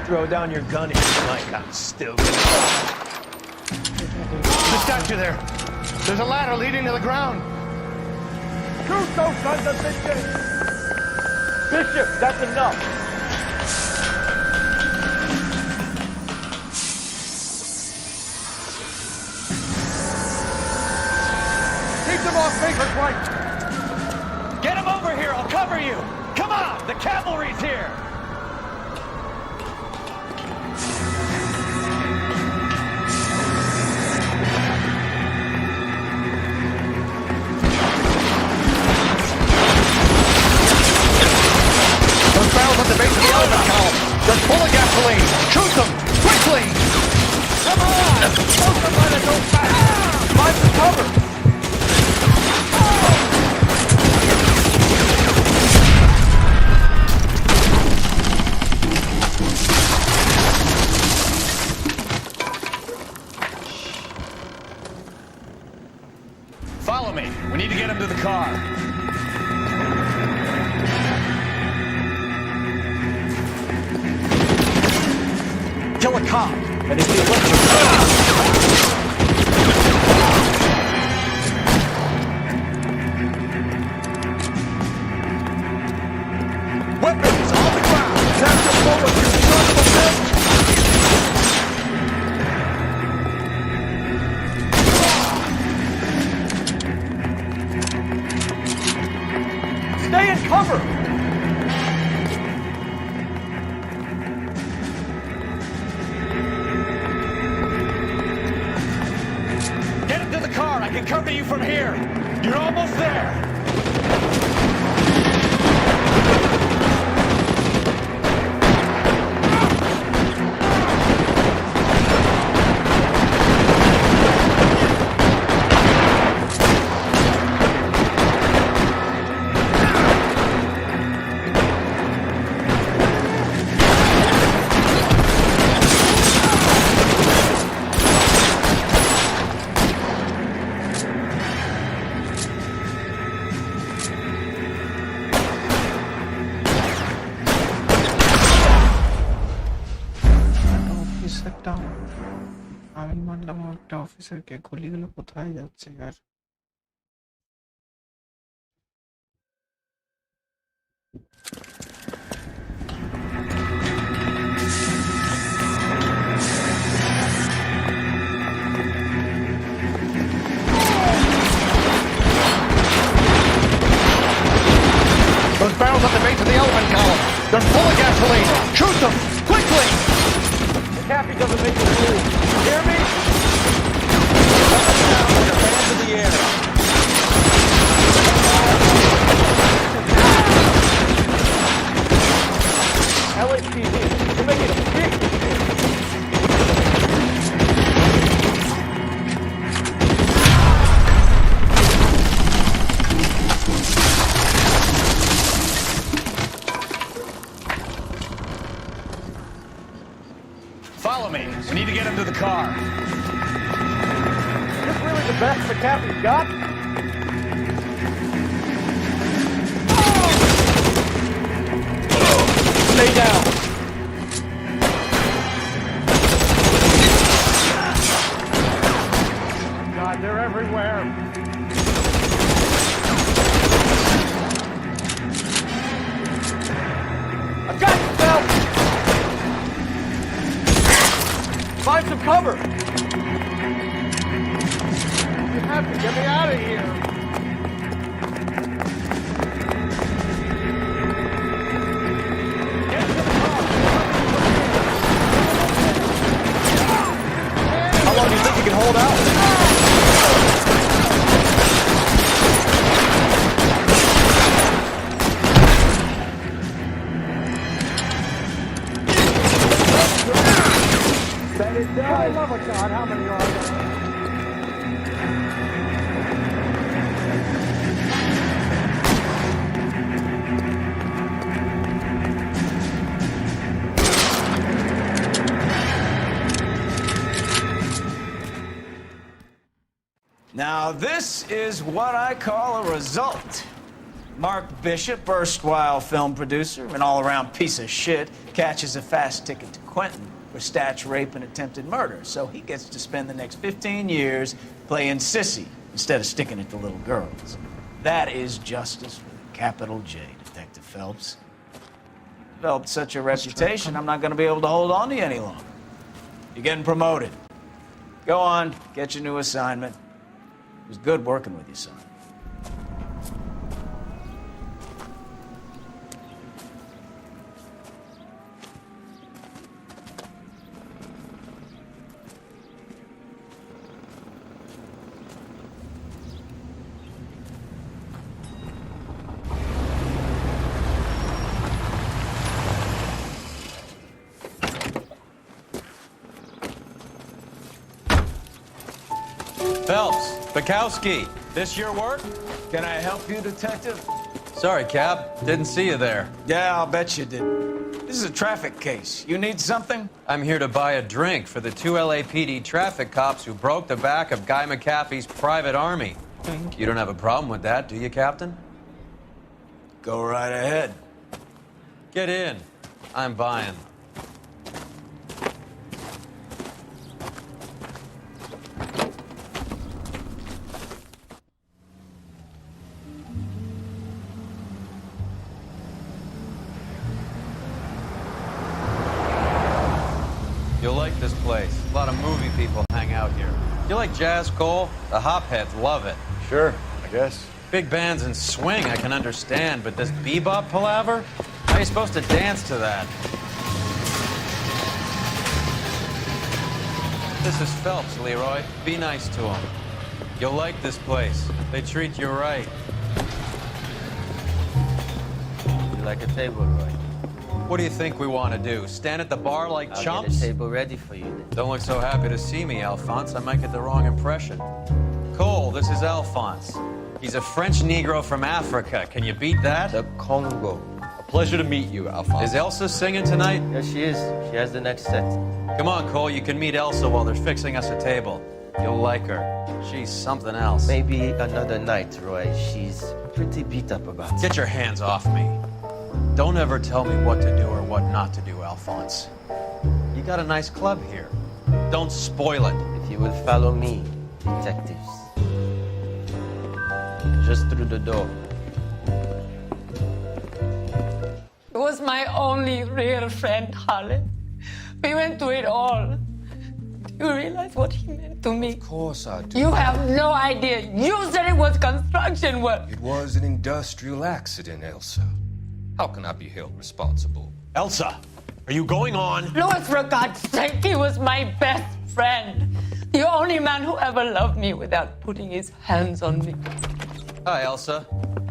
Speaker 10: Throw down your gun if you like. I'm still gonna.
Speaker 18: The statue there. There's a ladder leading to the ground.
Speaker 10: Shoot those sons of bitches! Bishop, that's enough.
Speaker 18: Keep them off me for twice.
Speaker 20: Get him over here, I'll cover you! Come on, the cavalry's here!
Speaker 18: Those barrels at the base of the elephant column. They're full of gasoline. Shoot them! Quickly! Come on! Shoot them by the go fast! Find some cover!
Speaker 20: Follow me. We need to get him to the car.
Speaker 8: Kill a cop, and if he electric...
Speaker 20: Weapons on the ground! Capture forward, you son of a bitch! Stay in cover! Get him to the car! I can cover you from here! You're almost there!
Speaker 3: আমি মানলাম একটা অফিসারকে গুলিগুলো কোথায় যাচ্ছে আর
Speaker 18: Those barrels at the base of the element column. They're full of gasoline. Shoot them! Quickly!
Speaker 20: McAfee doesn't make a move. You hear me? Down with your hands in the air. LAPD, you're making a big mistake. Follow me. We need to get him to the car. Is this really the best McAfee's got? Stay down. God, they're everywhere. I've got you, Phelps. Find some cover! You have to get me out of here! Get to the car! How long do you think you can hold out? That it does. For the love of God, how many are there?
Speaker 7: Now, this is what I call a result. Mark Bishop, erstwhile film producer and all-around piece of shit, catches a fast ticket to Quentin for statch rape and attempted murder, so he gets to spend the next 15 years playing sissy instead of sticking it to little girls. That is justice with a capital J, Detective Phelps. Developed such a reputation, I'm not going to be able to hold on to you any longer. You're getting promoted. Go on, get your new assignment. It was good working with you, son.
Speaker 14: Phelps, Bukowski, this your work?
Speaker 7: Can I help you, Detective?
Speaker 14: Sorry, Cap. Didn't see you there.
Speaker 7: Yeah, I'll bet you did. This is a traffic case. You need something?
Speaker 14: I'm here to buy a drink for the 2 LAPD traffic cops who broke the back of Guy McAfee's private army. You don't have a problem with that, do you, Captain?
Speaker 7: Go right ahead.
Speaker 14: Get in. I'm buying. You'll like this place. A lot of movie people hang out here. You like jazz, Cole? The hopheads love it.
Speaker 9: Sure, I guess.
Speaker 14: Big bands and swing I can understand, but this bebop palaver? How are you supposed to dance to that? This is Phelps, Leroy. Be nice to him. You'll like this place. They treat you right.
Speaker 6: You like a table, Roy?
Speaker 14: What do you think we want to do? Stand at the bar like
Speaker 6: I'll
Speaker 14: chumps?
Speaker 6: get a table ready for you then.
Speaker 14: Don't look so happy to see me, Alphonse. I might get the wrong impression. Cole, this is Alphonse. He's a French Negro from Africa. Can you beat that?
Speaker 6: The Congo.
Speaker 4: A pleasure to meet you, Alphonse.
Speaker 14: Is Elsa singing tonight?
Speaker 6: Yes, she is. She has the next set.
Speaker 14: Come on, Cole. You can meet Elsa while they're fixing us a table. You'll like her. She's something else.
Speaker 6: Maybe another night, Roy. She's pretty beat up about it.
Speaker 14: Get your hands off me. Don't ever tell me what to do or what not to do, Alphonse. You got a nice club here. Don't spoil it.
Speaker 6: If you will follow me, detectives. Just through the door.
Speaker 22: He was my only real friend, Harlan. We went through it all. Do you realize what he meant to me?
Speaker 23: Of course I do.
Speaker 22: You have no idea. You said it was construction work.
Speaker 23: It was an industrial accident, Elsa. How can I be held responsible?
Speaker 9: Elsa, are you going on?
Speaker 22: Louis, for God's sake, he was my best friend. The only man who ever loved me without putting his hands on me.
Speaker 14: Hi, Elsa.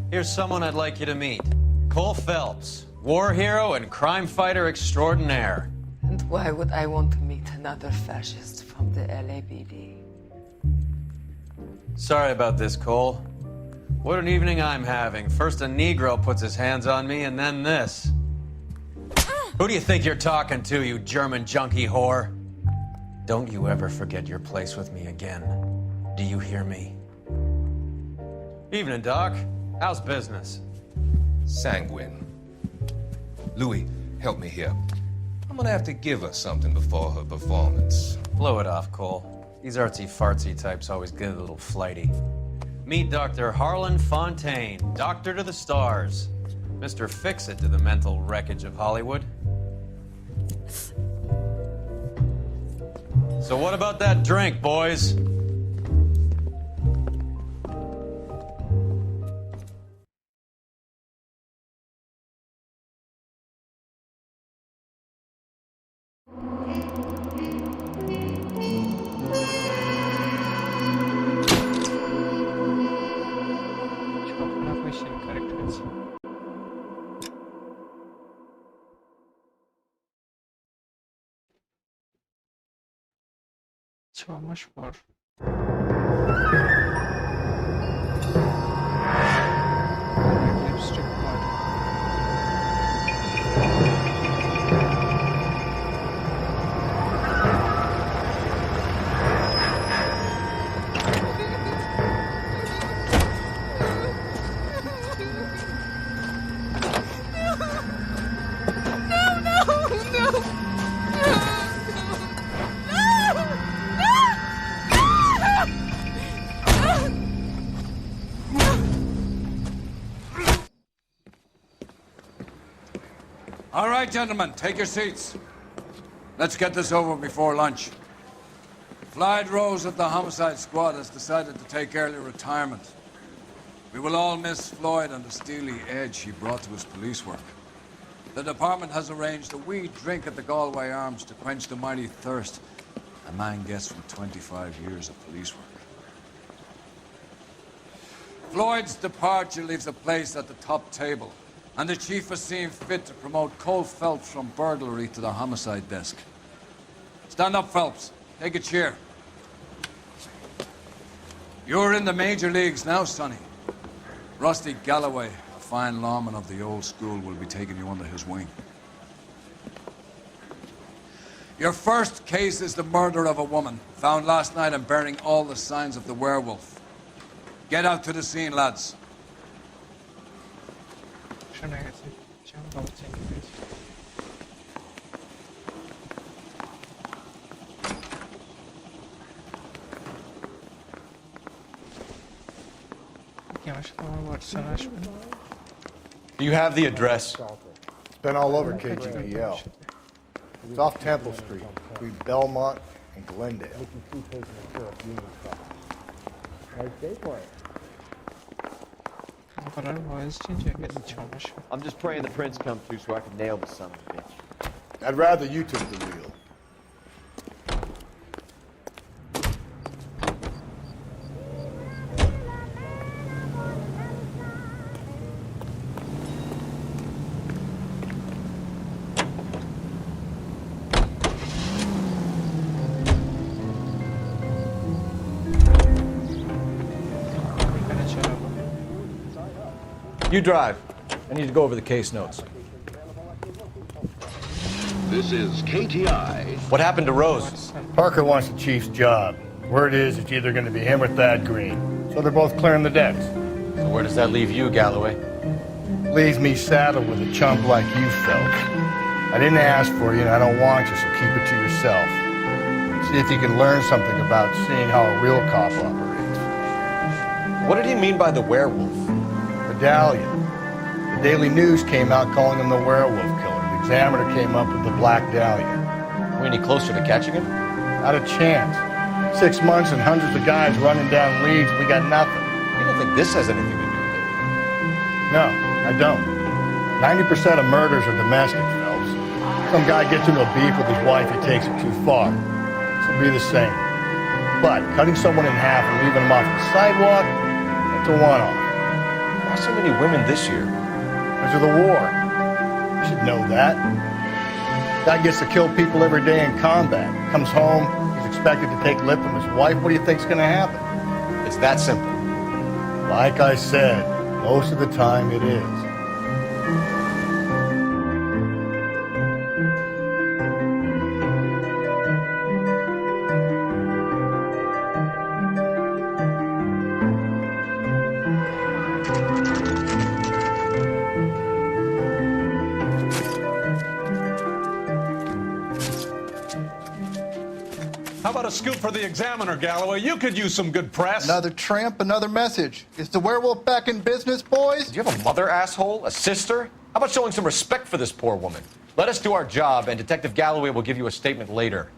Speaker 14: Here's someone I'd like you to meet. Cole Phelps, war hero and crime fighter extraordinaire.
Speaker 22: And why would I want to meet another fascist from the LAPD?
Speaker 14: Sorry about this, Cole. What an evening I'm having. First a Negro puts his hands on me, and then this. Who do you think you're talking to, you German junkie whore? Don't you ever forget your place with me again. Do you hear me? Evening, Doc. How's business?
Speaker 23: Sanguine. Louis, help me here. I'm gonna have to give her something before her performance.
Speaker 14: Blow it off, Cole. These artsy-fartsy types always get a little flighty. Meet Dr. Harlan Fontaine, doctor to the stars. Mr. Fix-It to the mental wreckage of Hollywood. So what about that drink, boys?
Speaker 3: So much more. Lipstick model.
Speaker 24: All right, gentlemen, take your seats. Let's get this over before lunch. Floyd Rose of the Homicide Squad has decided to take early retirement. We will all miss Floyd and the steely edge he brought to his police work. The department has arranged a wee drink at the Galway Arms to quench the mighty thirst a man gets from 25 years of police work. Floyd's departure leaves a place at the top table, and the chief has seen fit to promote Cole Phelps from burglary to the homicide desk. Stand up, Phelps. Take a chair. You're in the major leagues now, Sonny. Rusty Galloway, a fine lawman of the old school, will be taking you under his wing. Your first case is the murder of a woman, found last night and bearing all the signs of the werewolf. Get out to the scene, lads.
Speaker 3: শোনা গেছে যেমন বাবা change হয়েছে কি আমার সাথে আমার Watson আসবে
Speaker 4: Do you have the address?
Speaker 18: It's been all over KGPL. It's off Temple Street, between Belmont and Glendale.
Speaker 3: আমার ভয়েস চেঞ্জ হয়ে গেছে সমস্যা
Speaker 2: I'm just praying the prince come through so I can nail the son of a bitch.
Speaker 18: I'd rather you took the wheel.
Speaker 4: You drive. I need to go over the case notes.
Speaker 19: This is KTI.
Speaker 4: What happened to Rose?
Speaker 18: Parker wants the chief's job. Word is it's either going to be him or Thad Green. So they're both clearing the decks.
Speaker 4: So where does that leave you, Galloway?
Speaker 18: Leaves me saddled with a chump like you, Phelps. I didn't ask for you, and I don't want you, so keep it to yourself. See if you can learn something about seeing how a real cop operates.
Speaker 4: What did he mean by the werewolf?
Speaker 18: Medallion. The Daily News came out calling him the werewolf killer. The Examiner came up with the Black Dahlia.
Speaker 4: Are we any closer to catching him?
Speaker 18: Not a chance. 6 months and hundreds of guys running down leads, and we got nothing.
Speaker 4: You don't think this has anything to do with it?
Speaker 18: No, I don't. 90% of murders are domestic, Phelps. Some guy gets into a beef with his wife, he takes it too far. This will be the same. But cutting someone in half and leaving them off the sidewalk, that's a one-off.
Speaker 4: Why so many women this year?
Speaker 18: Because of the war. You should know that. Guy gets to kill people every day in combat. Comes home, he's expected to take lip from his wife. What do you think's going to happen?
Speaker 4: It's that simple.
Speaker 18: Like I said, most of the time it is.
Speaker 11: How about a scoop for the Examiner, Galloway? You could use some good press.
Speaker 15: Another tramp, another message. Is the werewolf back in business, boys?
Speaker 4: Do you have a mother, asshole? A sister? How about showing some respect for this poor woman? Let us do our job, and Detective Galloway will give you a statement later.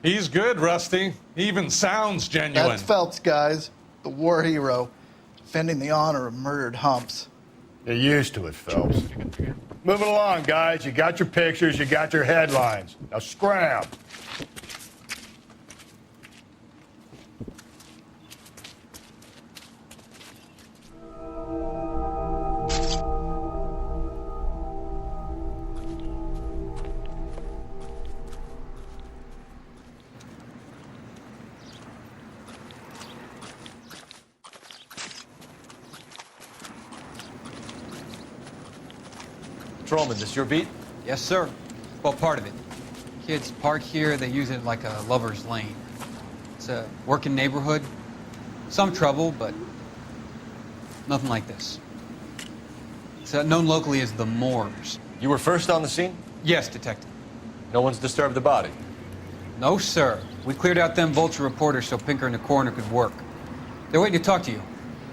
Speaker 11: He's good, Rusty. He even sounds genuine.
Speaker 15: That's Phelps, guys. The war hero. Defending the honor of murdered humps.
Speaker 18: You're used to it, Phelps. Moving along, guys. You got your pictures, you got your headlines. Now scram.
Speaker 4: Patrolman, this your beat?
Speaker 17: Yes, sir. Well, part of it. Kids park here, they use it like a lover's lane. It's a working neighborhood. Some trouble, but nothing like this. It's known locally as the Moors.
Speaker 4: You were first on the scene?
Speaker 17: Yes, Detective.
Speaker 4: No one's disturbed the body?
Speaker 17: No, sir. We cleared out them vulture reporters so Pinker and the coroner could work. They're waiting to talk to you.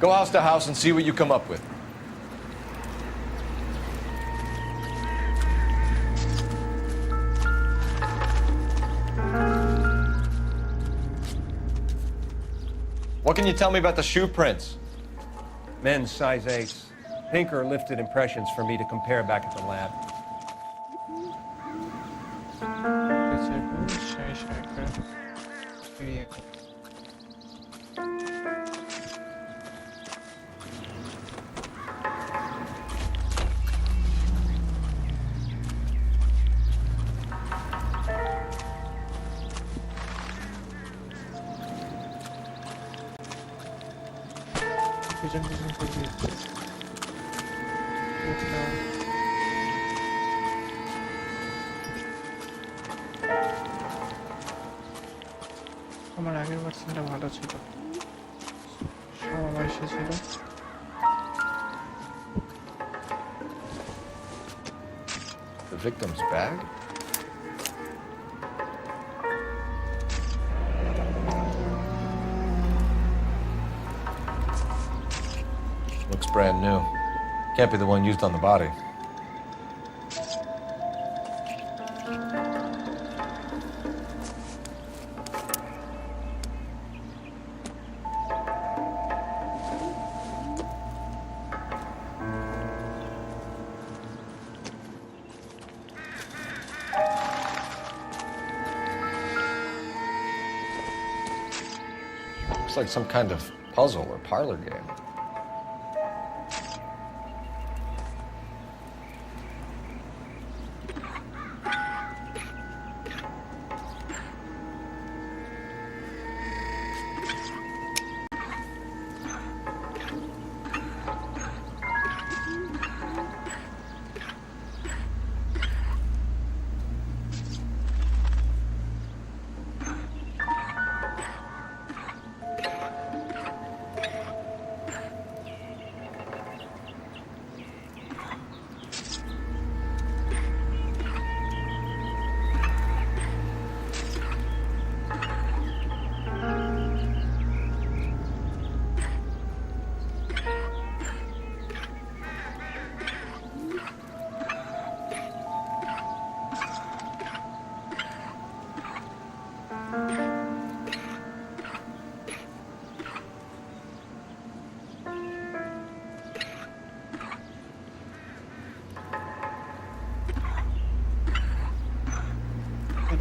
Speaker 4: Go house to house and see what you come up with. What can you tell me about the shoe prints?
Speaker 25: Men's size 8s. Pinker lifted impressions for me to compare back at the lab.
Speaker 3: আমার আগের ভার্সনটা ভালো ছিল বাবা এসেছিল।
Speaker 2: The victim's bag?
Speaker 4: Looks brand new. Can't be the one used on the body. Looks like some kind of puzzle or parlor game.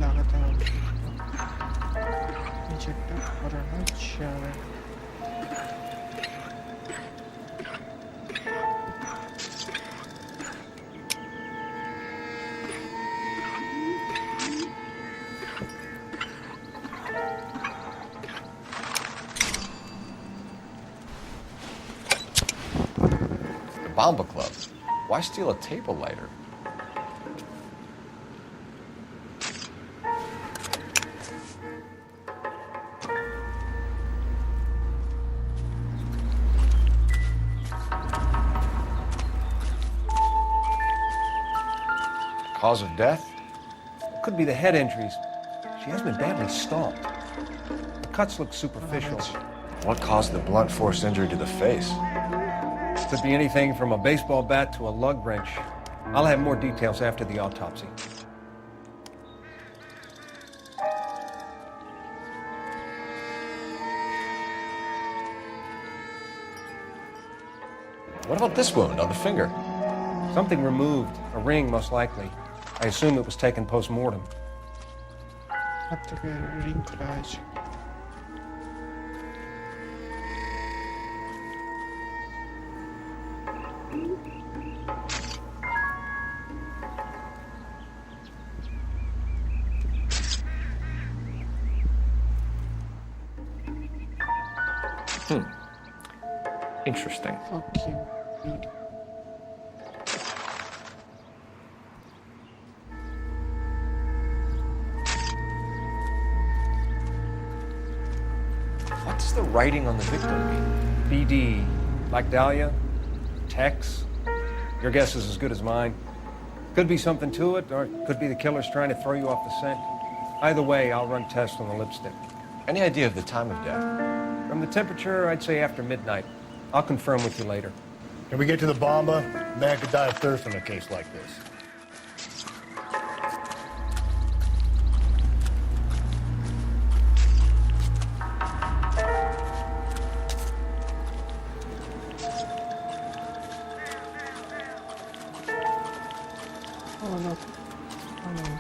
Speaker 3: লাগাতে হবে, নিচেরটা করানো যাবে।
Speaker 4: Bomba Club. Why steal a table lighter? Cause of death?
Speaker 25: Could be the head injuries. She has been badly stalked. The cuts look superficial.
Speaker 4: What caused the blunt force injury to the face?
Speaker 25: Could be anything from a baseball bat to a lug wrench. I'll have more details after the autopsy.
Speaker 4: What about this wound on the finger?
Speaker 25: Something removed. A ring, most likely. I assume it was taken post-mortem.
Speaker 3: হাত থেকে ring খোলা হয়েছে।
Speaker 2: Interesting.
Speaker 3: Okay.
Speaker 4: What does the writing on the victim mean?
Speaker 25: BD. Like Dahlia? Tex? Your guess is as good as mine. Could be something to it, or it could be the killer's trying to throw you off the scent. Either way, I'll run tests on the lipstick.
Speaker 4: Any idea of the time of death?
Speaker 25: From the temperature, I'd say after midnight. I'll confirm with you later.
Speaker 18: Can we get to the bomba? Man could die of thirst in a case like this.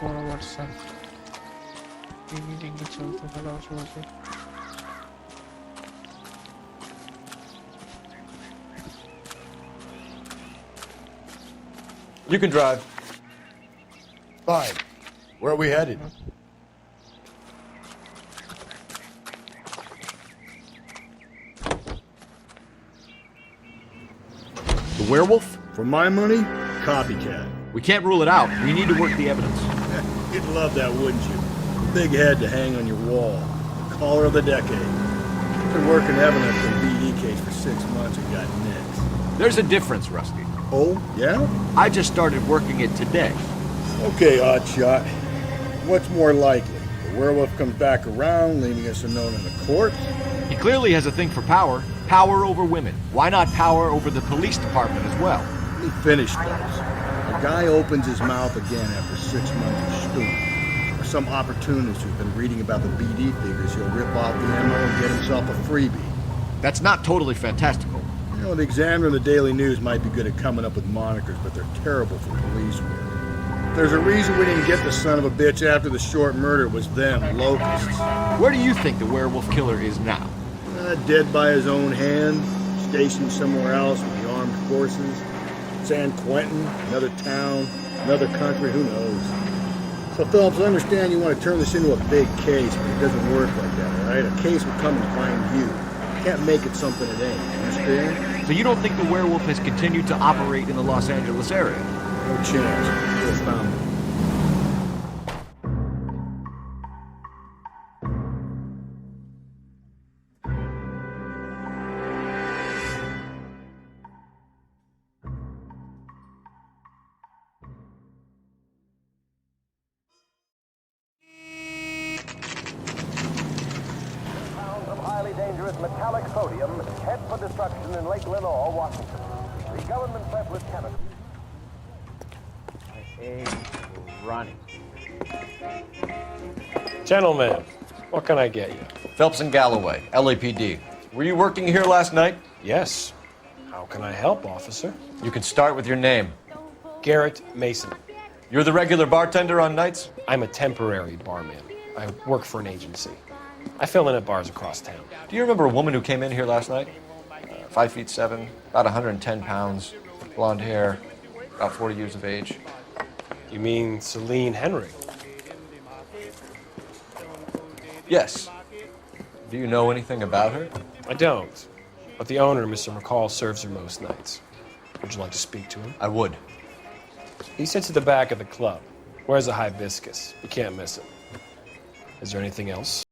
Speaker 3: বরাবর sir meeting চলতে ভালো চলছে।
Speaker 4: You can drive.
Speaker 18: Fine. Where are we headed?
Speaker 1: The werewolf?
Speaker 18: For my money, copycat.
Speaker 1: We can't rule it out. We need to work the evidence.
Speaker 18: You'd love that, wouldn't you? Big head to hang on your wall. The caller of the decade. Been working evidence in BE case for 6 months and got next.
Speaker 1: There's a difference, Rusty.
Speaker 18: Oh, yeah?
Speaker 1: I just started working it today.
Speaker 18: Okay, Oddshot. What's more likely? The werewolf comes back around, leaving us unknown in a corpse?
Speaker 1: He clearly has a thing for power. Power over women. Why not power over the police department as well?
Speaker 18: Let me finish this. A guy opens his mouth again after 6 months of stewing. Or some opportunist who's been reading about the BD figures, he'll rip off the ammo and get himself a freebie.
Speaker 1: That's not totally fantastical.
Speaker 18: You know, the Examiner and the Daily News might be good at coming up with monikers, but they're terrible for police work. There's a reason we didn't get the son of a bitch after the short murder. It was them, locusts.
Speaker 1: Where do you think the werewolf killer is now?
Speaker 18: Dead by his own hand, stationed somewhere else with the armed forces. San Quentin, another town, another country, who knows? So, Phelps, I understand you want to turn this into a big case, but it doesn't work like that, all right? A case will come and find you. You can't make it something it ain't, understand?
Speaker 1: So you don't think the werewolf has continued to operate in the Los Angeles area?
Speaker 18: No chance. We'll found him.
Speaker 10: Dangerous metallic sodium head for destruction in Lake Lenore, Washington. The government surplus chemical.
Speaker 8: Running.
Speaker 25: Gentlemen, what can I get you?
Speaker 4: Phelps and Galloway, LAPD. Were you working here last night?
Speaker 25: Yes. How can I help, officer?
Speaker 4: You can start with your name.
Speaker 25: Garrett Mason.
Speaker 4: You're the regular bartender on nights?
Speaker 25: I'm a temporary barman. I work for an agency. I fill in at bars across town.
Speaker 4: Do you remember a woman who came in here last night? 5'7", about 110 pounds, blonde hair, about 40 years of age.
Speaker 25: You mean Celine Henry?
Speaker 4: Yes. Do you know anything about her?
Speaker 25: I don't. But the owner, Mr. McCall, serves her most nights. Would you like to speak to him?
Speaker 4: I would.
Speaker 25: He sits at the back of the club. Wears a hibiscus. You can't miss him. Is there anything else?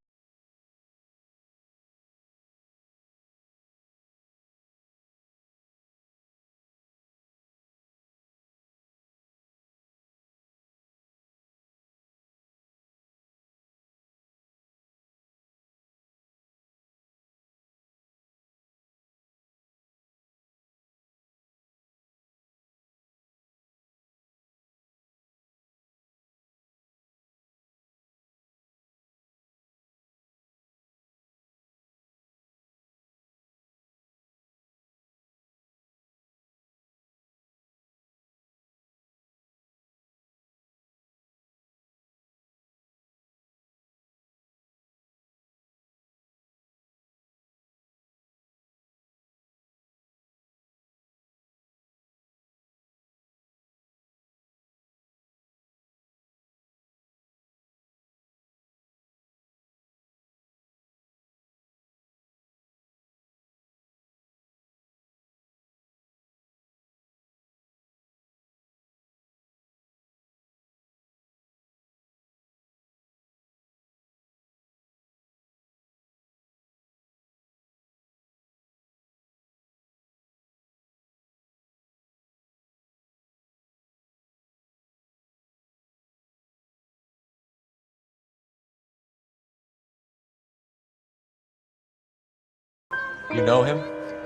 Speaker 4: You know him?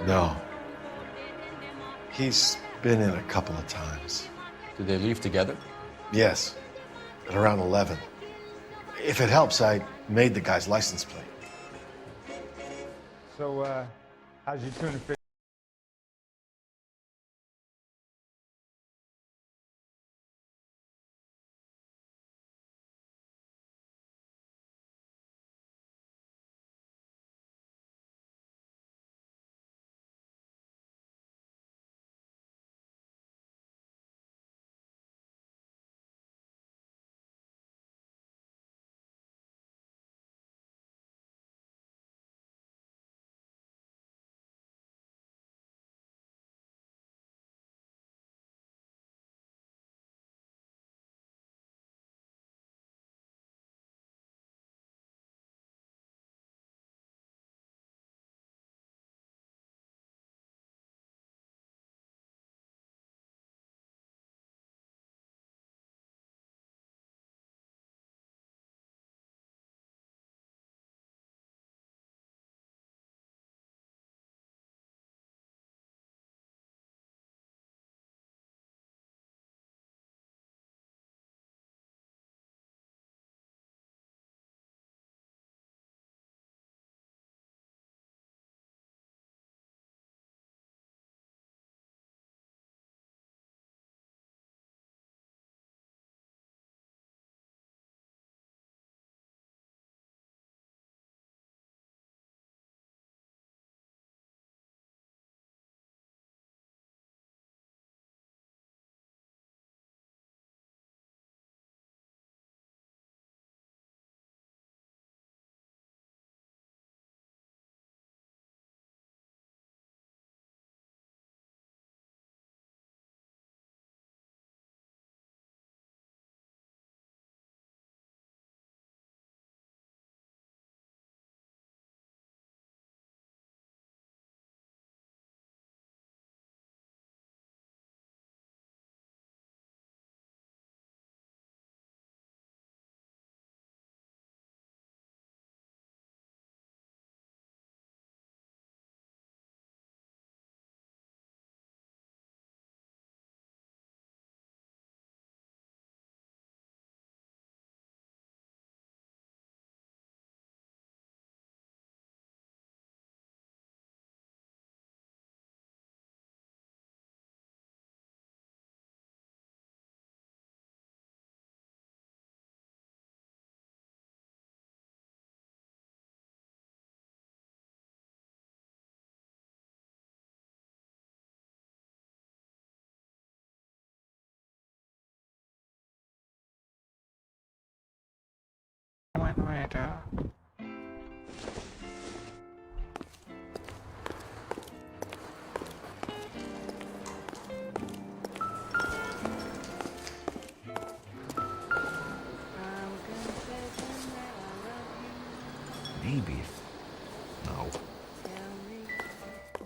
Speaker 5: No. He's been in a couple of times.
Speaker 4: Did they leave together?
Speaker 5: Yes, at around 11. If it helps, I made the guy's license plate.
Speaker 12: So, how's your tuna fish?
Speaker 3: নয় এটা।
Speaker 1: Maybe. No.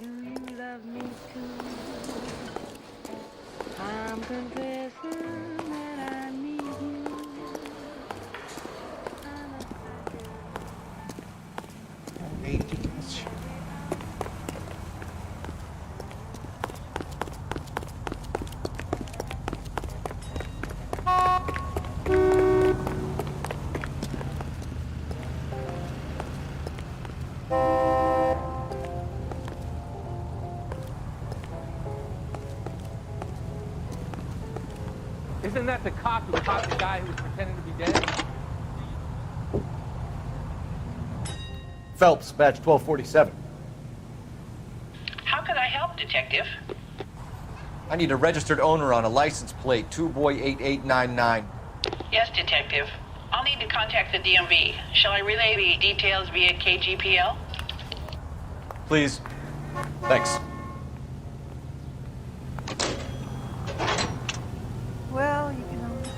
Speaker 7: Do you love me too? I'm confessing that I need you.
Speaker 12: Isn't that the cop who caught the guy who was pretending to be dead?
Speaker 1: Phelps, badge 1247.
Speaker 13: How can I help, Detective?
Speaker 1: I need a registered owner on a license plate, 2boy8899.
Speaker 13: Yes, Detective. I'll need to contact the DMV. Shall I relay the details via KGPL?
Speaker 1: Please. Thanks.
Speaker 7: Well, you can only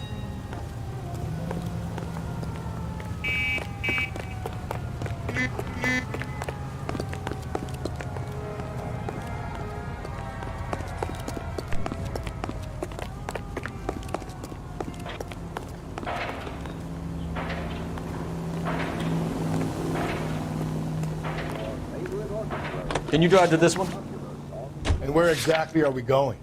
Speaker 1: Can you drive to this one?
Speaker 18: And where exactly are we going?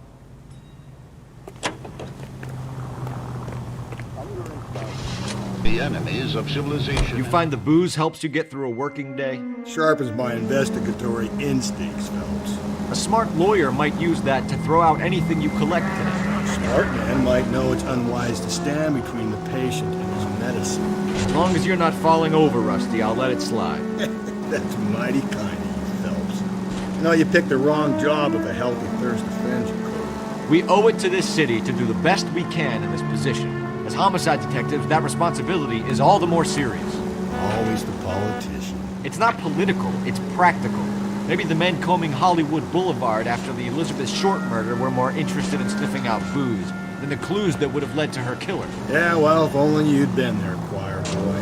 Speaker 19: The enemies of civilization.
Speaker 1: You find the booze helps you get through a working day?
Speaker 18: Sharpens my investigatory instincts, Phelps.
Speaker 1: A smart lawyer might use that to throw out anything you collect today.
Speaker 18: Smart man might know it's unwise to stand between the patient and his medicine.
Speaker 1: As long as you're not falling over, Rusty, I'll let it slide.
Speaker 18: That's mighty kind of you, Phelps. You know, you picked the wrong job if a healthy thirst offends you, Cody.
Speaker 1: We owe it to this city to do the best we can in this position. As homicide detectives, that responsibility is all the more serious.
Speaker 18: Always the politician.
Speaker 1: It's not political, it's practical. Maybe the men combing Hollywood Boulevard after the Elizabeth Short murder were more interested in sniffing out booze than the clues that would have led to her killer.
Speaker 18: Yeah, well, if only you'd been there, choir boy.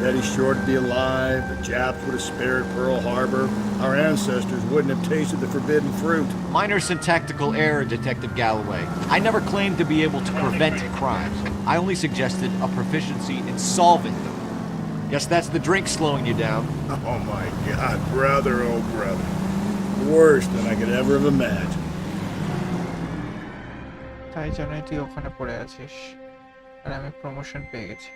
Speaker 18: Betty Short would be alive, the Japs would have spared Pearl Harbor, our ancestors wouldn't have tasted the forbidden fruit.
Speaker 1: Minor syntactical error, Detective Galloway. I never claimed to be able to prevent crimes. I only suggested a proficiency in solving them. Guess that's the drink slowing you down.
Speaker 18: Oh my God, brother, oh brother. Worse than I could ever have imagined.
Speaker 3: তাই জন্যই তুই ওখানে পড়ে আছিস আর আমি promotion পেয়ে গেছি।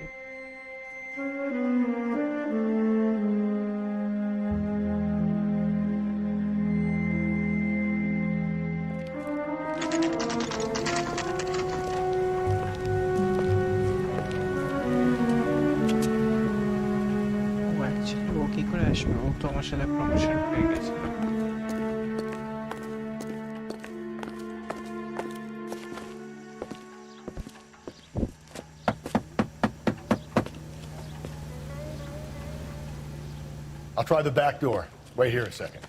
Speaker 3: ও কি করে আসবে? ও তো আমার সাথে প্রমোশন পেয়ে গেছে।
Speaker 18: I'll try the back door. Wait here a second.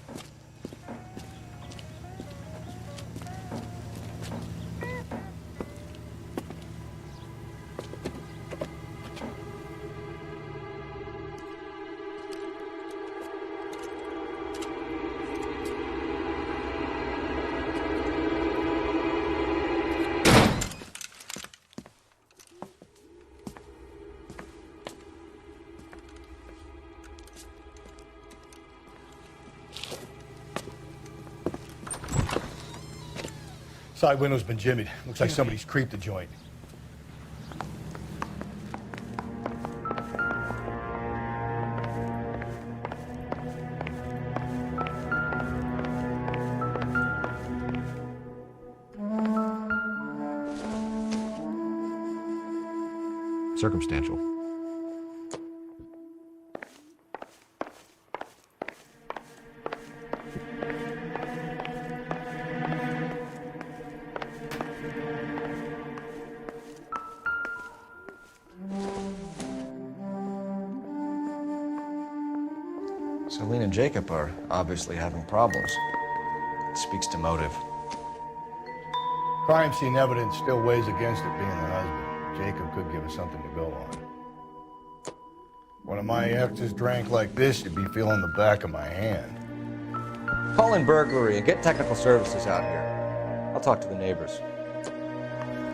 Speaker 18: Side window's been jimmied. Looks like somebody's creeped the joint.
Speaker 1: Circumstantial.
Speaker 2: Celine and Jacob are obviously having problems. It speaks to motive.
Speaker 18: Crime scene evidence still weighs against it being the husband. Jacob could give us something to go on. One of my exes drank like this, you'd be feeling the back of my hand.
Speaker 2: Call in burglary and get technical services out here. I'll talk to the neighbors.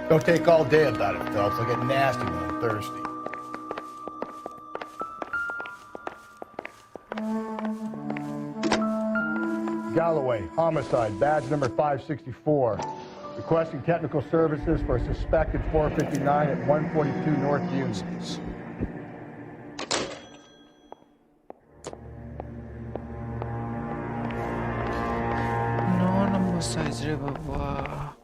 Speaker 18: Don't take all day about it, Phelps. I'll get nasty when I'm thirsty. Galloway, homicide, badge number 564. Requesting technical services for a suspected 459 at 142 North Union.
Speaker 3: No number size re baba.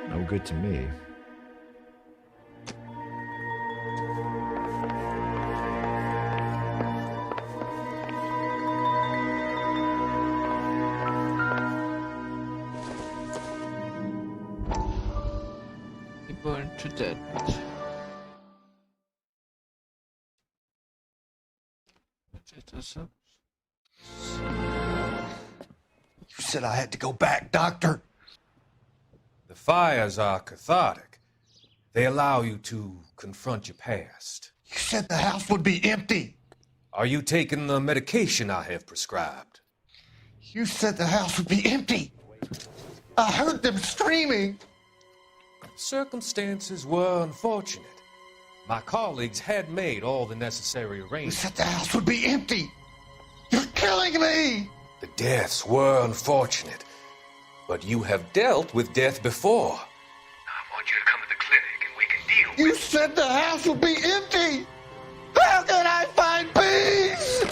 Speaker 2: No good to me.
Speaker 3: He burned to death.
Speaker 5: You said I had to go back, Doctor.
Speaker 23: The fires are cathartic. They allow you to confront your past.
Speaker 5: You said the house would be empty.
Speaker 23: Are you taking the medication I have prescribed?
Speaker 5: You said the house would be empty. I heard them screaming.
Speaker 23: Circumstances were unfortunate. My colleagues had made all the necessary
Speaker 5: You
Speaker 23: arrangements.
Speaker 5: said the house would be empty. You're killing me.
Speaker 23: The deaths were unfortunate, but you have dealt with death before. I want you to come to the clinic and we can deal
Speaker 5: You said the house would be empty. How can I find peace?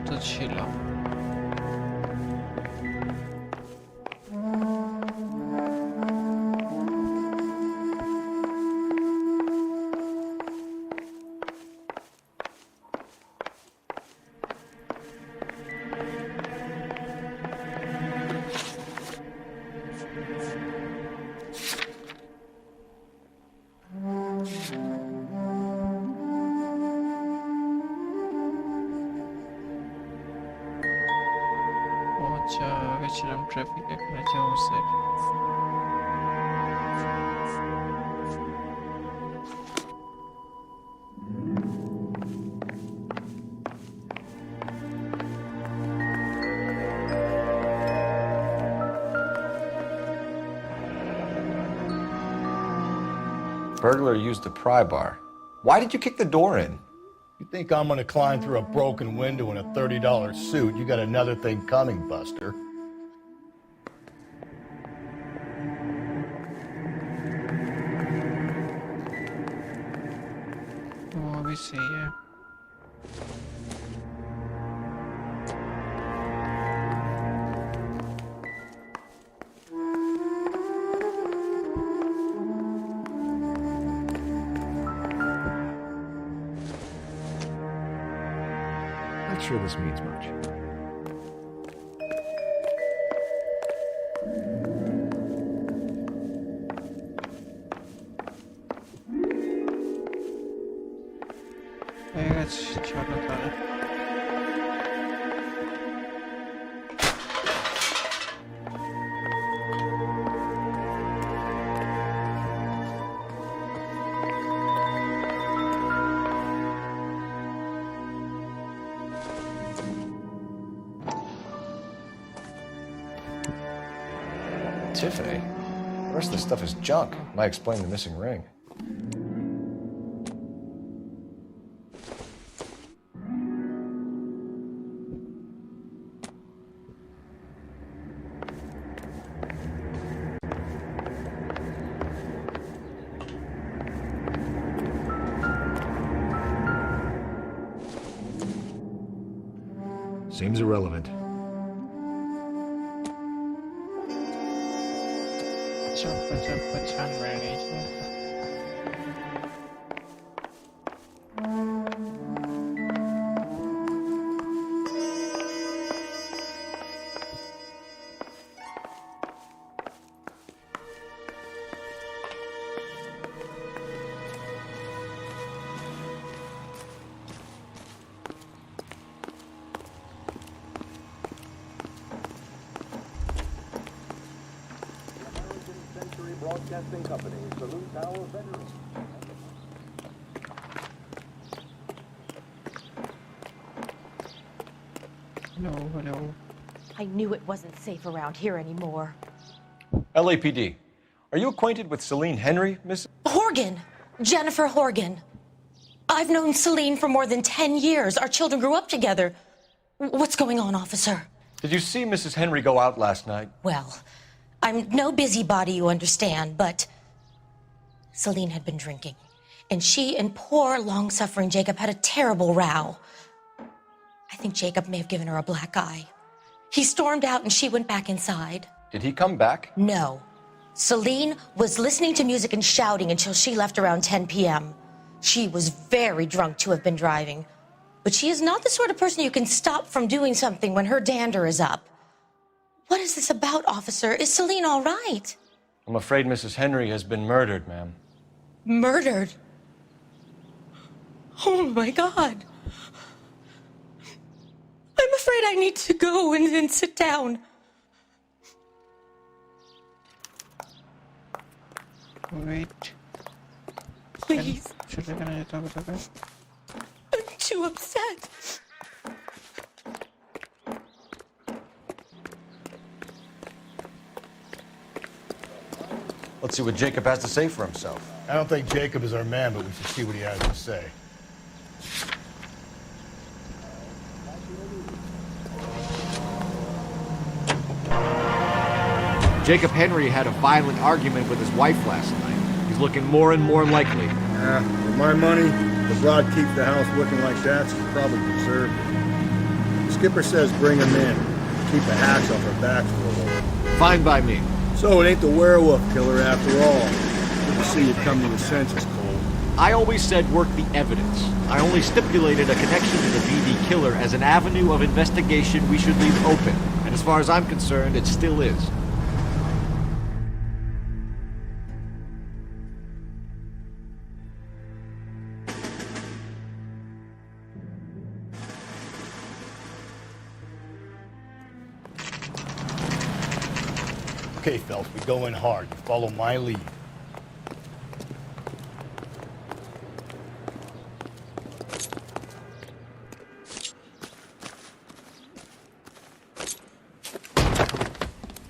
Speaker 3: তো ছিল গেছিলাম traffic এখানে যে অবস্থা
Speaker 2: Burglar used a pry bar. Why did you kick the door in?
Speaker 18: You think I'm gonna climb through a broken window in a $30 suit? You got another thing coming, Buster.
Speaker 3: Obviously, yeah.
Speaker 2: Not sure this means much.
Speaker 3: চলো তাহলে
Speaker 2: Tiffany? The rest of this stuff is junk. Might explain the missing ring.
Speaker 5: Seems irrelevant.
Speaker 3: cepet sunrise.
Speaker 10: Broadcasting Company salutes our veterans.
Speaker 3: Hello.
Speaker 6: I knew it wasn't safe around here anymore.
Speaker 2: LAPD. Are you acquainted with Celine Henry, Miss?
Speaker 6: Horgan! Jennifer Horgan. I've known Celine for more than 10 years. Our children grew up together. What's going on, officer?
Speaker 2: Did you see Mrs. Henry go out last night?
Speaker 6: Well, I'm no busybody, you understand, but Celine had been drinking, and she and poor, long-suffering Jacob had a terrible row. I think Jacob may have given her a black eye. He stormed out, and she went back inside.
Speaker 2: Did he come back?
Speaker 6: No. Celine was listening to music and shouting until she left around 10 p.m. She was very drunk to have been driving, but she is not the sort of person you can stop from doing something when her dander is up. What is this about, officer? Is Celine all right?
Speaker 2: I'm afraid Mrs. Henry has been murdered, ma'am.
Speaker 6: Murdered? Oh, my God. I'm afraid I need to go and sit down.
Speaker 3: Wait.
Speaker 6: Please.
Speaker 3: I'm
Speaker 6: too upset.
Speaker 2: Let's see what Jacob has to say for himself.
Speaker 18: I don't think Jacob is our man, but we should see what he has to say.
Speaker 1: Jacob Henry had a violent argument with his wife last night. He's looking more and more likely.
Speaker 18: With my money, the broad keeps the house looking like that, so she probably deserved it. The skipper says bring him in. Keep the hacks off her backs for a while.
Speaker 1: Fine by me.
Speaker 18: So it ain't the werewolf killer after all. Good to see you come to your senses, Cole.
Speaker 1: I always said work the evidence. I only stipulated a connection to the VD killer as an avenue of investigation we should leave open. And as far as I'm concerned, it still is.
Speaker 18: Okay, Phelps, we go in hard. You follow my lead.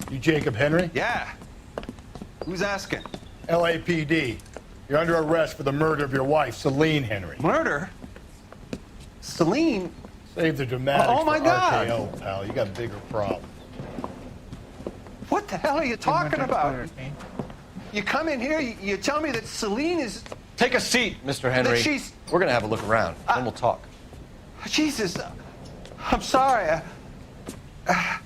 Speaker 18: You Jacob Henry?
Speaker 9: Yeah. Who's asking?
Speaker 18: LAPD. You're under arrest for the murder of your wife, Celine Henry.
Speaker 9: Murder? Celine?
Speaker 18: Save the dramatics
Speaker 9: Oh, my
Speaker 18: for
Speaker 9: God.
Speaker 18: RKO, pal. You got bigger problems.
Speaker 9: What the hell are you talking about? You come in here, you tell me that Celine is...
Speaker 2: Take a seat, Mr. Henry.
Speaker 9: That she's...
Speaker 2: We're gonna have a look around, then we'll talk.
Speaker 9: Jesus, I'm sorry.
Speaker 18: I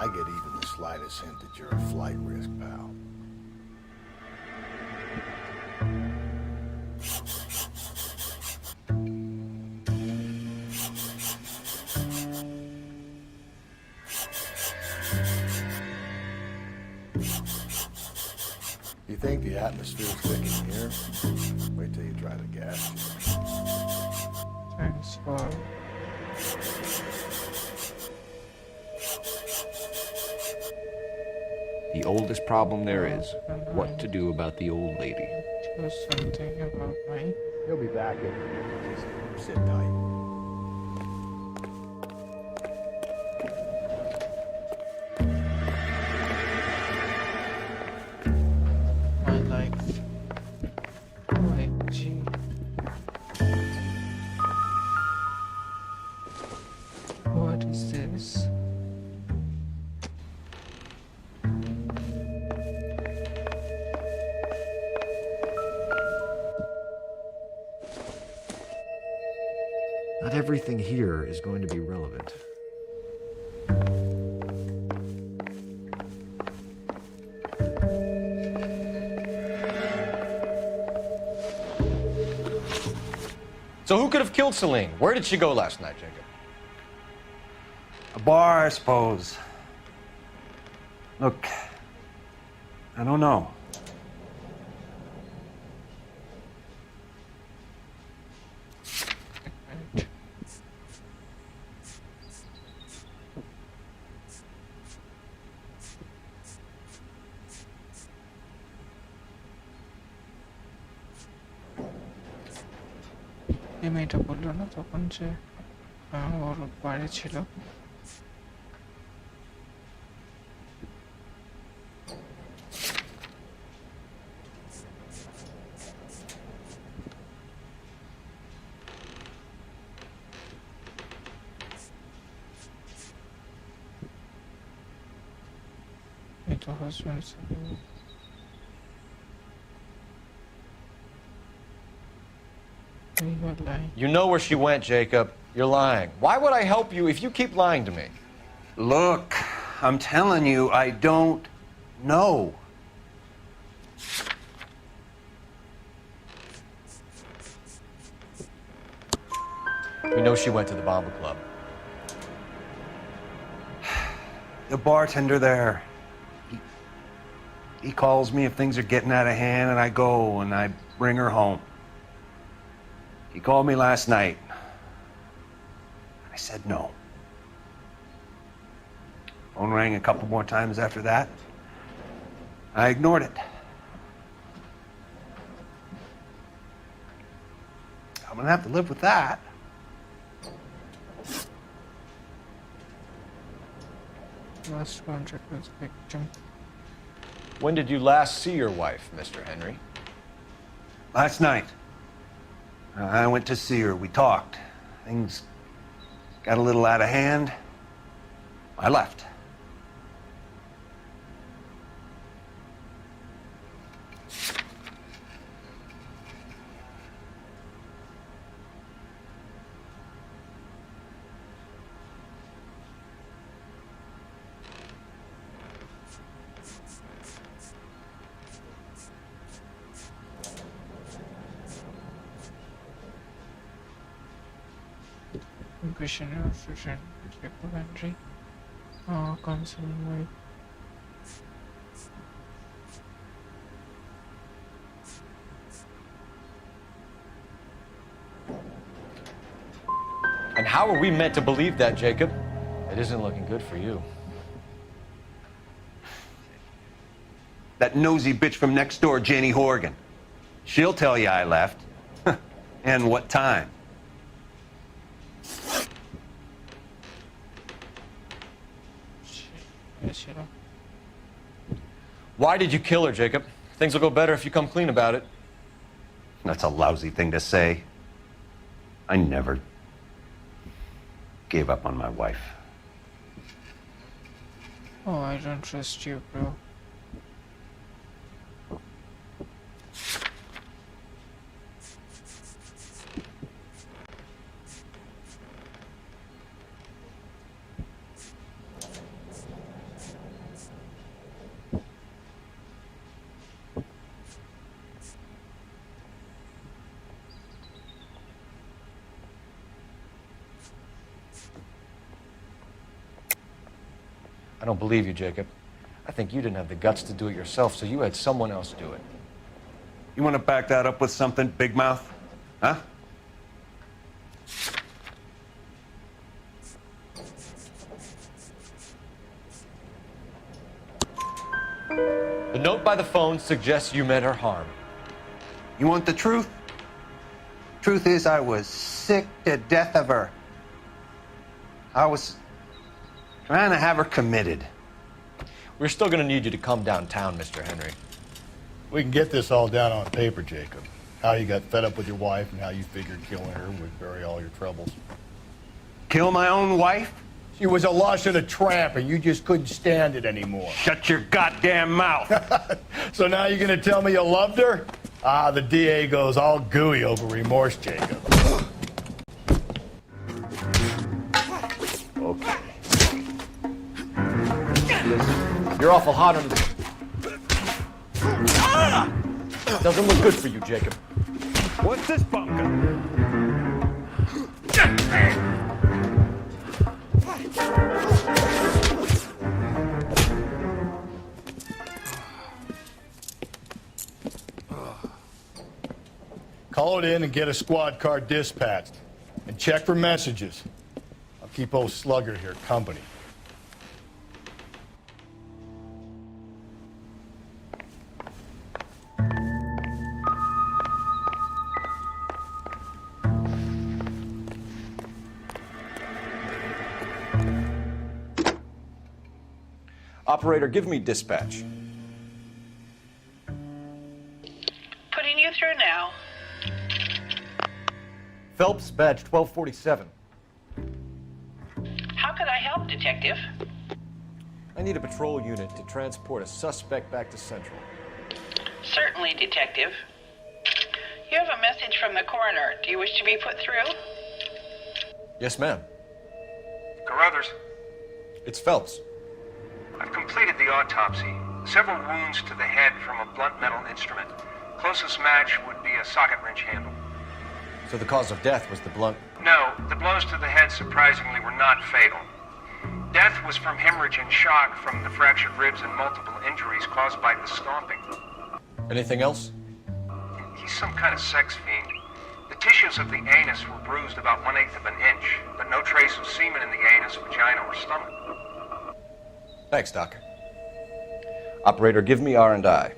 Speaker 18: get even the slightest hint that you're a flight risk, pal. You think the atmosphere's thick in here? Wait till you try the gas.
Speaker 3: Thanks for...
Speaker 1: The oldest problem there is, what to do about the old lady.
Speaker 3: Do something about me.
Speaker 18: He'll be back in a minute. Just sit tight.
Speaker 3: My life. OMG. What is this?
Speaker 1: Not everything here is going to be relevant.
Speaker 2: So who could have killed Celine? Where did she go last night, Jacob?
Speaker 9: A bar, I suppose. Look, I don't know.
Speaker 3: এই মেয়েটা বললো না তখন যে ওর বাড়ি ছিল এই তো husband
Speaker 2: You know where she went, Jacob. You're lying. Why would I help you if you keep lying to me?
Speaker 9: Look, I'm telling you, I don't know.
Speaker 2: We know she went to the Bomba Club.
Speaker 9: The bartender there, he calls me if things are getting out of hand, and I go and I bring her home. He called me last night. I said no. Phone rang a couple more times after that. I ignored it. I'm gonna have to live with that.
Speaker 3: Last contract with victim.
Speaker 2: When did you last see your wife, Mr. Henry?
Speaker 9: Last night. I went to see her. We talked. Things got a little out of hand. I left.
Speaker 3: Questionnaire of friend, Jacob Henry, counseling wife.
Speaker 2: And how are we meant to believe that, Jacob? It isn't looking good for you.
Speaker 9: That nosy bitch from next door, Jenny Horgan. She'll tell you I left. And what time.
Speaker 2: Why did you kill her, Jacob? Things will go better if you come clean about it.
Speaker 9: That's a lousy thing to say. I never gave up on my wife.
Speaker 3: Oh, I don't trust you, bro.
Speaker 2: I don't believe you, Jacob. I think you didn't have the guts to do it yourself, so you had someone else do it.
Speaker 9: You want to back that up with something, big mouth? Huh?
Speaker 2: The note by the phone suggests you meant her harm.
Speaker 9: You want the truth? Truth is, I was sick to death of her. I was trying to have her committed.
Speaker 2: We're still going to need you to come downtown, Mr. Henry.
Speaker 18: We can get this all down on paper, Jacob. How you got fed up with your wife and how you figured killing her would bury all your troubles.
Speaker 9: Kill my own wife?
Speaker 18: She was a lush and a tramp, and you just couldn't stand it anymore.
Speaker 9: Shut your goddamn mouth.
Speaker 18: So now you're going to tell me you loved her? Ah, the DA goes all gooey over remorse, Jacob.
Speaker 1: You're awful hot under the... Doesn't look good for you, Jacob.
Speaker 25: What's this bunker?
Speaker 18: Call it in and get a squad car dispatched. And check for messages. I'll keep old Slugger here company.
Speaker 2: Operator, give me dispatch.
Speaker 13: Putting you through now.
Speaker 2: Phelps, badge 1247.
Speaker 13: How could I help, Detective?
Speaker 2: I need a patrol unit to transport a suspect back to Central.
Speaker 13: Certainly, Detective. You have a message from the coroner. Do you wish to be put through?
Speaker 2: Yes, ma'am.
Speaker 14: Carruthers,
Speaker 2: It's Phelps.
Speaker 14: I've completed the autopsy. Several wounds to the head from a blunt metal instrument. Closest match would be a socket wrench handle.
Speaker 2: So the cause of death was the blunt...
Speaker 14: No, the blows to the head surprisingly were not fatal. Death was from hemorrhage and shock from the fractured ribs and multiple injuries caused by the stomping.
Speaker 2: Anything else?
Speaker 14: He's some kind of sex fiend. The tissues of the anus were bruised about 1/8 of an inch, but no trace of semen in the anus, vagina, or stomach.
Speaker 2: Thanks, Doc. Operator, give me R&I.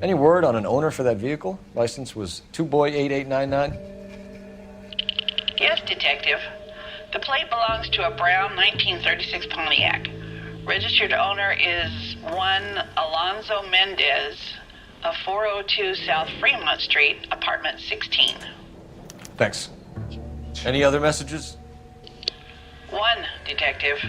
Speaker 2: Any word on an owner for that vehicle? License was 2boy8899.
Speaker 13: Yes, Detective. The plate belongs to a brown 1936 Pontiac. Registered owner is one Alonzo Mendez of 402 South Fremont Street, apartment 16.
Speaker 2: Thanks. Any other messages?
Speaker 13: One, Detective.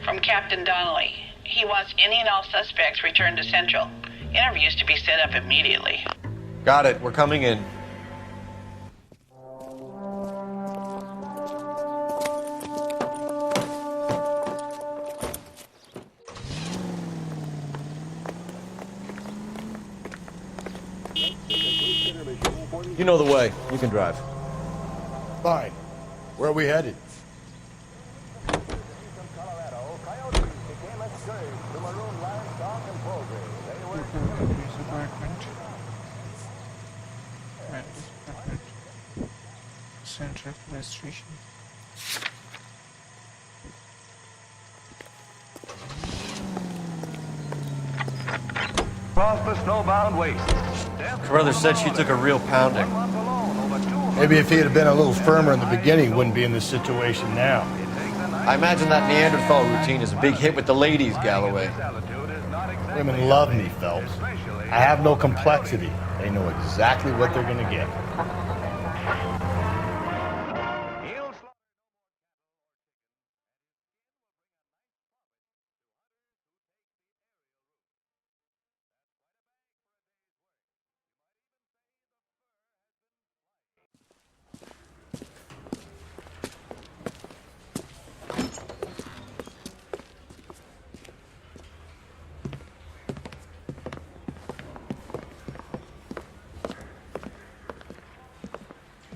Speaker 13: From Captain Donnelly. He wants any and all suspects returned to Central. Interviews to be set up immediately.
Speaker 2: Got it. We're coming in. You know the way. You can drive.
Speaker 18: Fine. Where are we headed?
Speaker 3: Central Police Station.
Speaker 10: Across the snowbound waste.
Speaker 2: Carruthers said she took a real pounding.
Speaker 18: Maybe if he had been a little firmer in the beginning, he wouldn't be in this situation now.
Speaker 2: I imagine that Neanderthal routine is a big hit with the ladies, Galloway.
Speaker 18: Women love me, Phelps. I have no complexity. They know exactly what they're gonna get.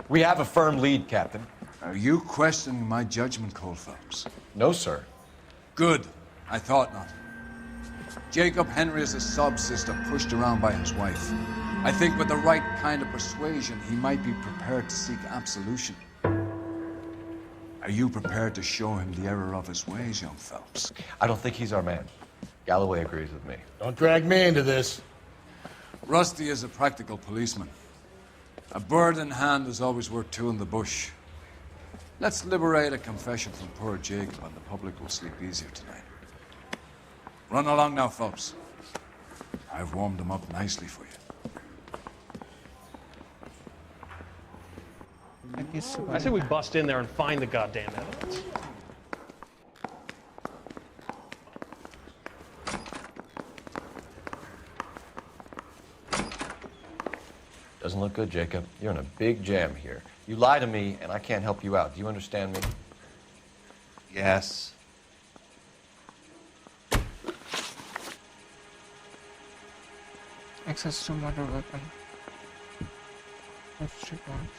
Speaker 2: We have a firm lead, Captain.
Speaker 24: Are you questioning my judgment call, Phelps?
Speaker 2: No, sir.
Speaker 24: Good. I thought not. Jacob Henry is a sub-sister pushed around by his wife. I think with the right kind of persuasion, he might be prepared to seek absolution. Are you prepared to show him the error of his ways, young Phelps?
Speaker 2: I don't think he's our man. Galloway agrees with me.
Speaker 18: Don't drag me into this.
Speaker 24: Rusty is a practical policeman. A bird in hand is always worth two in the bush. Let's liberate a confession from poor Jacob, and the public will sleep easier tonight. Run along now, Phelps. I've warmed them up nicely for you.
Speaker 16: I say we bust in there and find the goddamn evidence.
Speaker 2: Doesn't look good, Jacob. You're in a big jam here. You lie to me, and I can't help you out. Do you understand me?
Speaker 9: Yes.
Speaker 3: Access to murder weapon. Restrictions.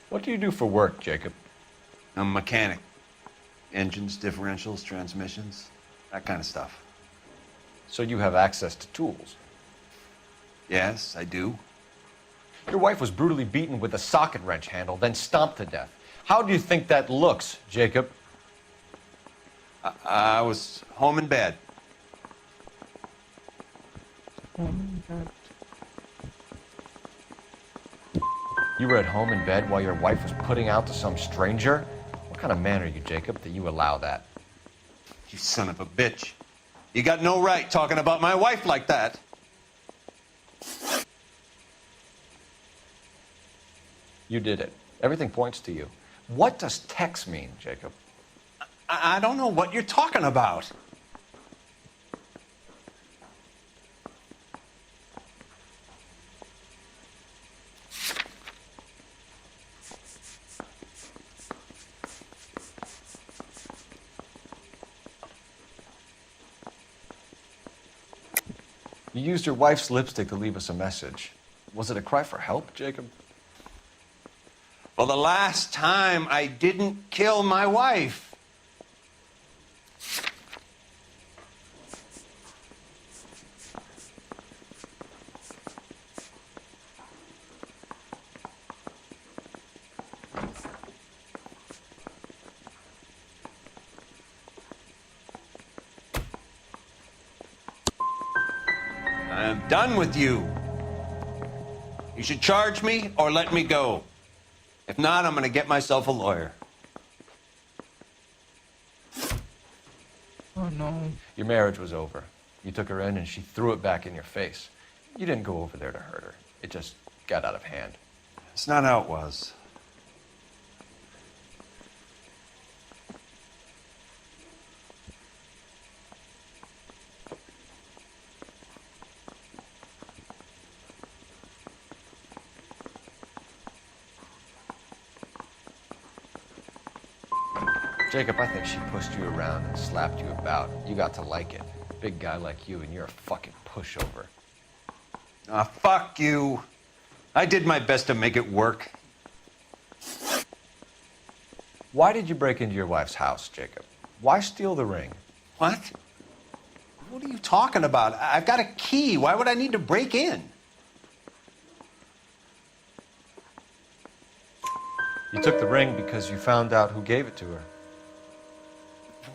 Speaker 4: What do you do for work, Jacob?
Speaker 9: I'm a mechanic. Engines, differentials, transmissions, that kind of stuff.
Speaker 4: So you have access to tools?
Speaker 9: Yes, I do.
Speaker 4: Your wife was brutally beaten with a socket wrench handle, then stomped to death. How do you think that looks, Jacob?
Speaker 9: I was home in bed.
Speaker 4: You were at home in bed while your wife was putting out to some stranger? What kind of man are you, Jacob, that you allow that?
Speaker 9: You son of a bitch. You got no right talking about my wife like that.
Speaker 4: You did it. Everything points to you. What does Tex mean, Jacob?
Speaker 9: I don't know what you're talking about.
Speaker 4: You used your wife's lipstick to leave us a message. Was it a cry for help, Jacob?
Speaker 9: Well, the last time I didn't kill my wife. I'm done with you. You should charge me or let me go. If not, I'm going to get myself a lawyer.
Speaker 3: Oh no.
Speaker 4: Your marriage was over. You took her in and she threw it back in your face. You didn't go over there to hurt her. It just got out of hand.
Speaker 9: It's not how it was.
Speaker 4: Jacob, I think she pushed you around and slapped you about. You got to like it. Big guy like you, and you're a fucking pushover.
Speaker 9: Ah, fuck you. I did my best to make it work.
Speaker 4: Why did you break into your wife's house, Jacob? Why steal the ring?
Speaker 9: What? What are you talking about? I've got a key. Why would I need to break in?
Speaker 4: You took the ring because you found out who gave it to her.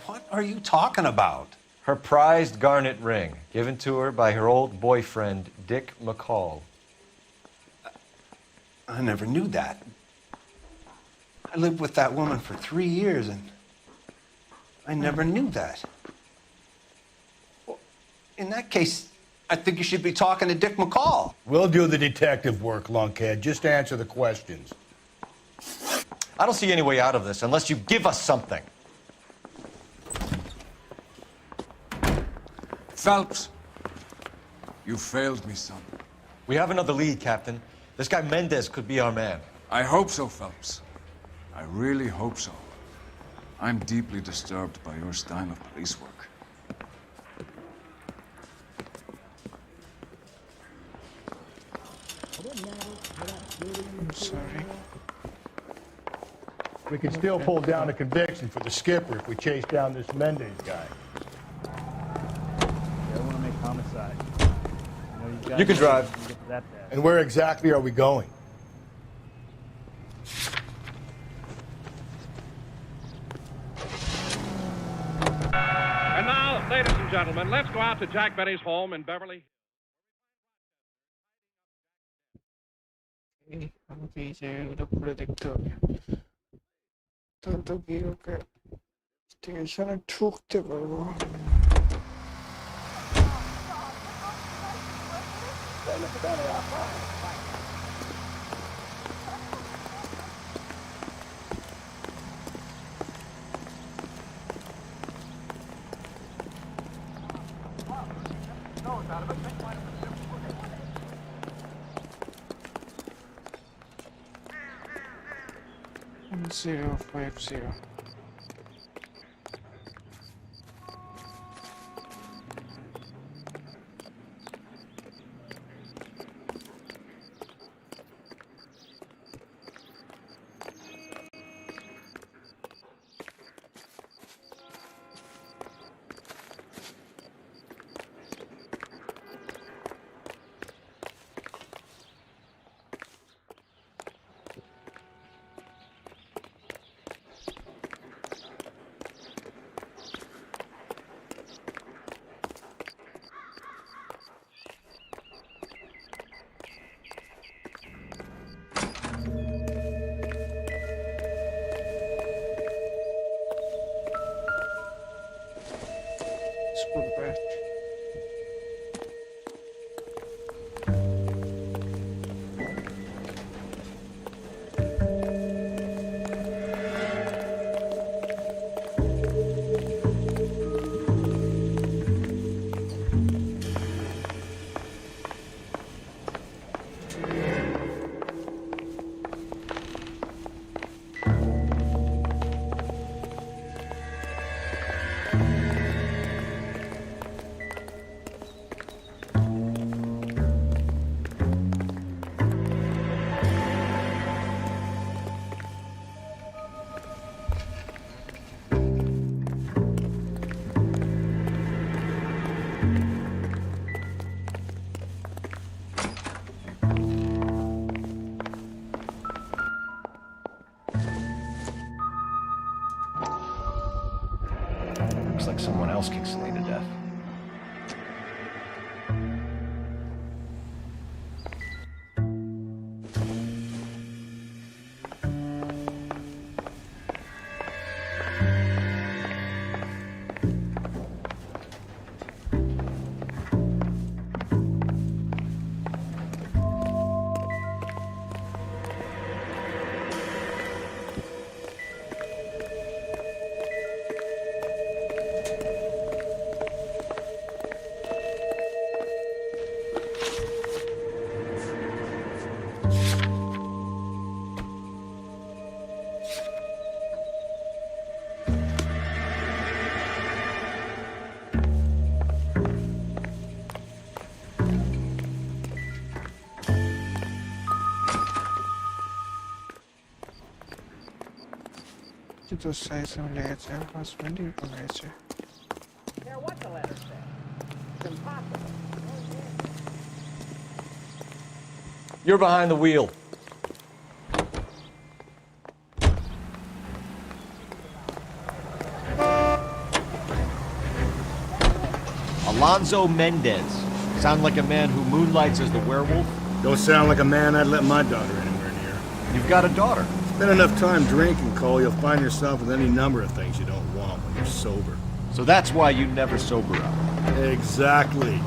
Speaker 9: What are you talking about?
Speaker 4: Her prized garnet ring, given to her by her old boyfriend, Dick McCall.
Speaker 9: I never knew that. I lived with that woman for 3 years, and I never knew that. Well, in that case, I think you should be talking to Dick McCall.
Speaker 18: We'll do the detective work, lunkhead. Just answer the questions.
Speaker 4: I don't see any way out of this unless you give us something.
Speaker 24: Phelps, you failed me, son.
Speaker 4: We have another lead, Captain. This guy Mendez could be our man.
Speaker 24: I hope so, Phelps. I really hope so. I'm deeply disturbed by your style of police work.
Speaker 3: I'm sorry.
Speaker 18: We can still pull down a conviction for the skipper if we chase down this Mendez guy.
Speaker 8: I don't want to make homicide.
Speaker 18: You can drive. And where exactly are we going?
Speaker 16: And now, ladies and gentlemen, let's go out to Jack Benny's home in Beverly.
Speaker 3: আমাকে এই জায়গাগুলো ঘুরে দেখতে হবে তো গিয়ে ওকে স্টেশনে ঢুকতে পারবো 1050. School bus.
Speaker 5: Looks like someone else kicked Celine to death.
Speaker 3: তো সাইজ মিলে গেছে হাজব্যান্ড এরকম হয়েছে
Speaker 12: Care what the letter says. It's impossible.
Speaker 2: You're behind the wheel.
Speaker 1: Alonzo Mendez. Sound like a man who moonlights as the werewolf?
Speaker 18: Don't sound like a man I'd let my daughter anywhere near.
Speaker 1: You've got a daughter.
Speaker 18: Spend enough time drinking, Cole, you'll find yourself with any number of things you don't want when you're sober.
Speaker 1: So that's why you never sober up.
Speaker 18: Exactly.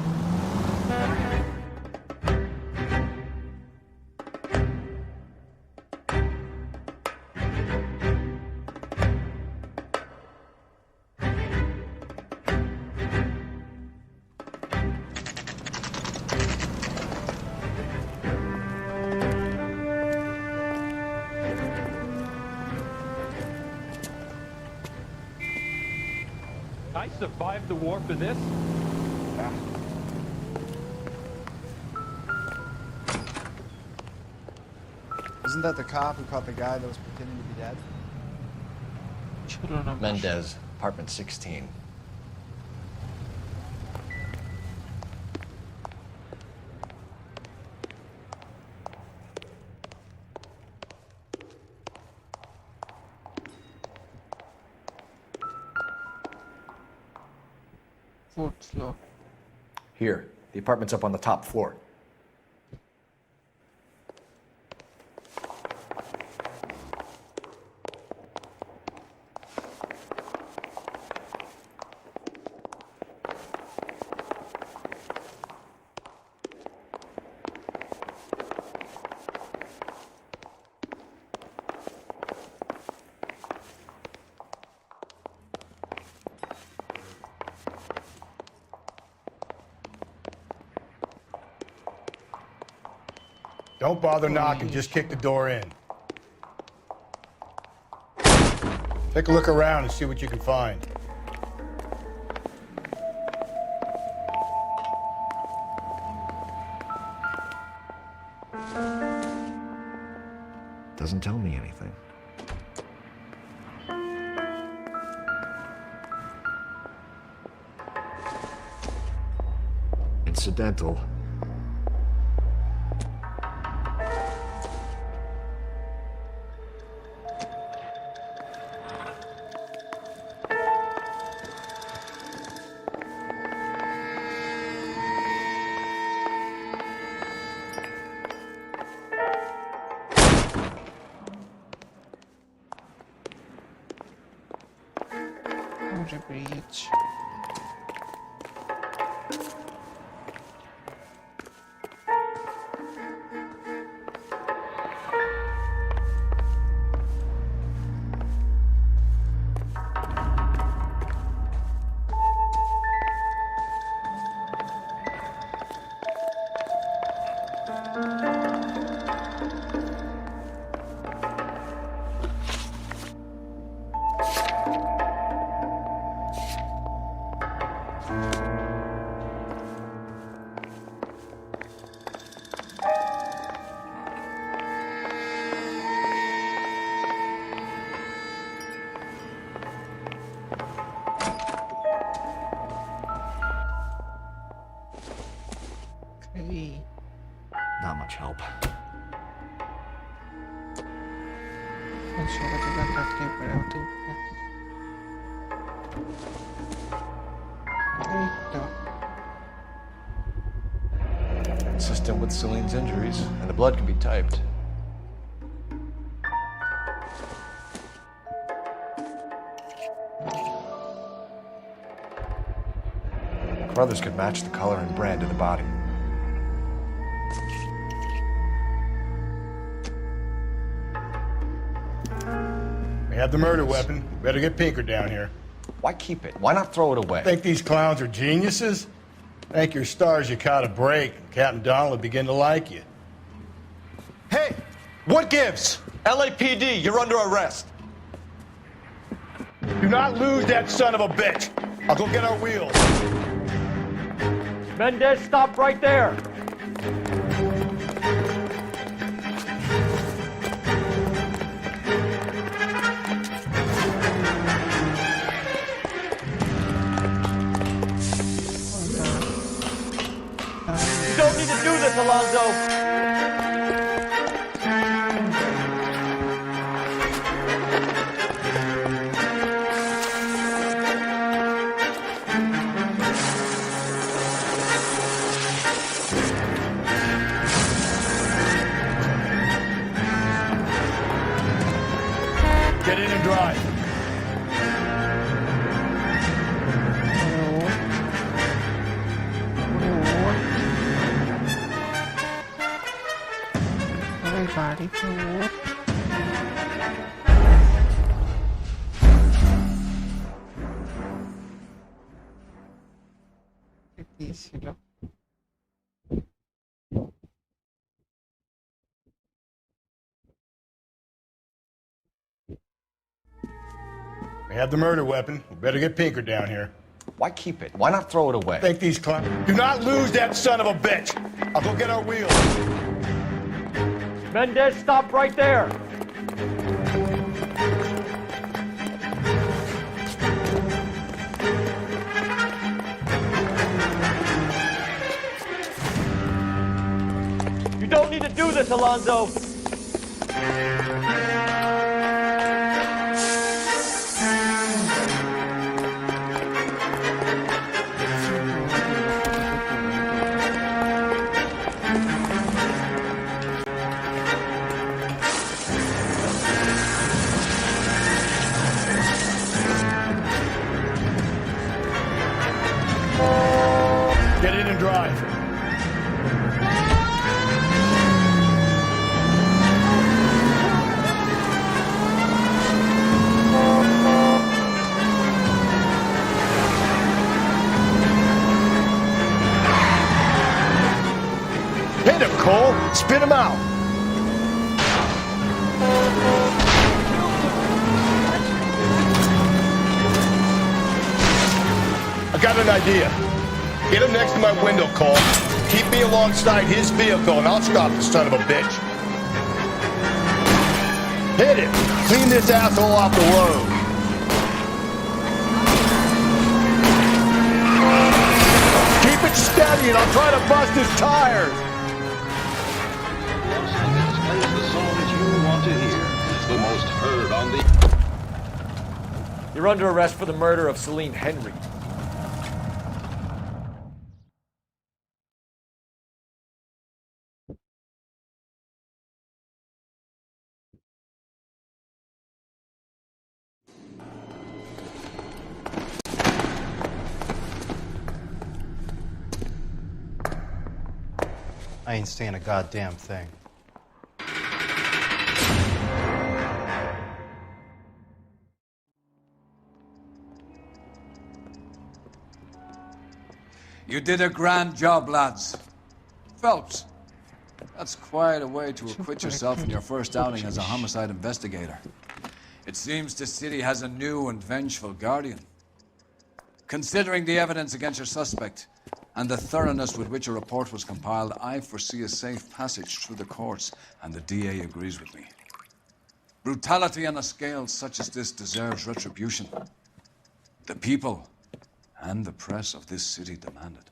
Speaker 12: I survived the war for this?
Speaker 11: Isn't that the cop who caught the guy that was pretending to be dead?
Speaker 2: Mendez, apartment 16.
Speaker 3: Fourth floor.
Speaker 2: Here, the apartment's up on the top floor.
Speaker 18: Don't bother knocking, just kick the door in. Take a look around and see what you can find.
Speaker 1: Doesn't tell me anything. Incidental.
Speaker 3: Bridge.
Speaker 1: Not much help.
Speaker 2: Consistent with Celine's injuries, and the blood can be typed. Brothers could match the color and brand of the body.
Speaker 18: We have the murder weapon. Better get Pinker down here.
Speaker 2: Why keep it? Why not throw it away?
Speaker 18: Think these clowns are geniuses? Thank your stars you caught a break, and Captain Donald will begin to like you.
Speaker 2: Hey! What gives? LAPD, you're under arrest.
Speaker 18: Do not lose that son of a bitch. I'll go get our wheels.
Speaker 15: Mendez, stop right there. You don't need to do this, Alonzo.
Speaker 18: Get in and drive.
Speaker 3: Everybody forward. দিয়েছিল
Speaker 18: We have the murder weapon. We better get Pinker down here.
Speaker 2: Why keep it? Why not throw it away?
Speaker 18: Think these clowns. Do not lose that son of a bitch. I'll go get our wheels.
Speaker 15: Mendez, stop right there. You don't need to do this, Alonzo.
Speaker 18: Get in and drive. Hit him, Cole. Spit him out. got an idea. Get him next to my window, Cole. Keep me alongside his vehicle, and I'll stop the son of a bitch. Hit him. Clean this asshole off the road. Keep it steady, and I'll try to bust his tires.
Speaker 19: Plays the songs you want to hear. The most heard on the...
Speaker 1: You're under arrest for the murder of Celine Henry.
Speaker 11: I ain't saying a goddamn thing.
Speaker 24: You did a grand job, lads. Phelps, that's quite a way to acquit yourself in your first outing as a homicide investigator. It seems the city has a new and vengeful guardian. Considering the evidence against your suspect and the thoroughness with which a report was compiled, I foresee a safe passage through the courts, and the DA agrees with me. Brutality on a scale such as this deserves retribution. The people and the press of this city demand it.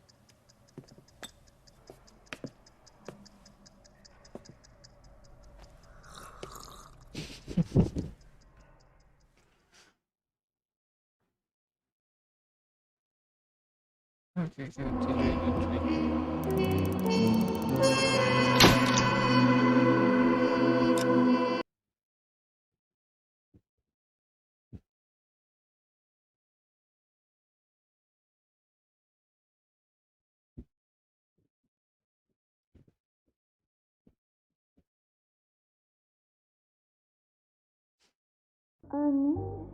Speaker 7: I need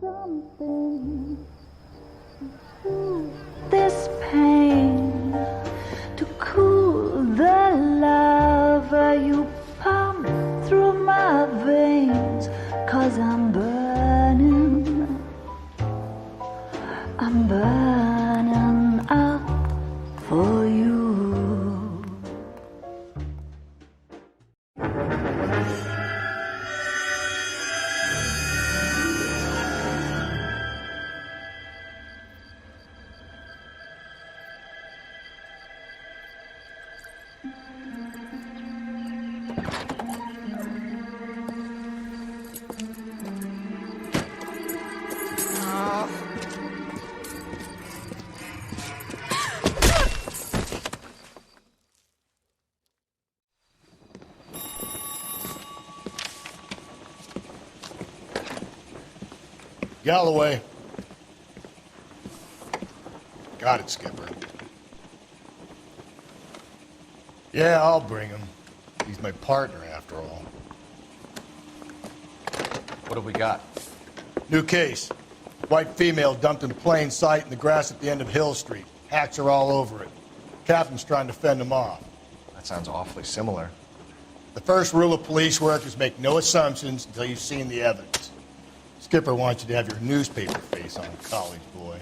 Speaker 7: something to soothe this pain, to cool the lava you pump through my veins, 'cause I'm burning up for you.
Speaker 18: Galloway. Got it, Skipper. Yeah, I'll bring him. He's my partner, after all.
Speaker 2: What have we got?
Speaker 18: New case. White female dumped in plain sight in the grass at the end of Hill Street. Hats are all over it. Captain's trying to fend them off.
Speaker 2: That sounds awfully similar.
Speaker 18: The first rule of police work is make no assumptions until you've seen the evidence. Skipper wants you to have your newspaper face on, college boy.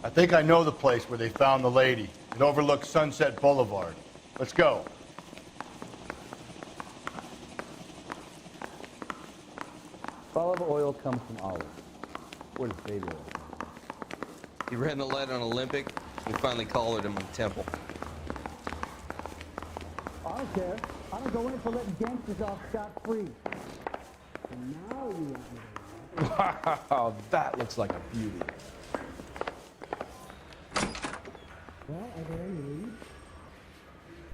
Speaker 18: I think I know the place where they found the lady. It overlooks Sunset Boulevard. Let's go.
Speaker 8: Olive oil comes from olives. Where does baby oil come from?
Speaker 2: He ran the light on Olympic. We finally collared him on Temple.
Speaker 7: I don't care. I don't go in for letting gangsters off scot-free. And now you want me to...
Speaker 8: Wow, that looks like a beauty.
Speaker 7: Well, are there any leads?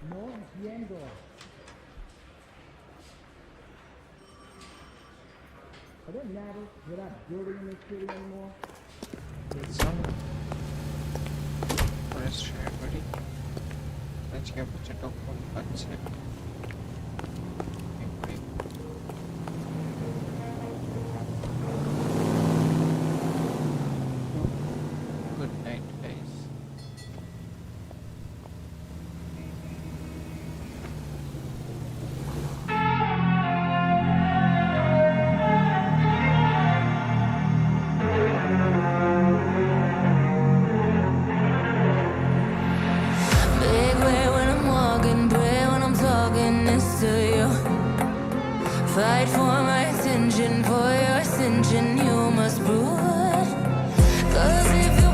Speaker 7: No, entiendo. Are there matters without building in this city anymore?
Speaker 3: Let's try everybody. Let's get a chat of concept. Good night, guys.
Speaker 17: Fight for my attention, for your ascension, you must prove it. 'Cause if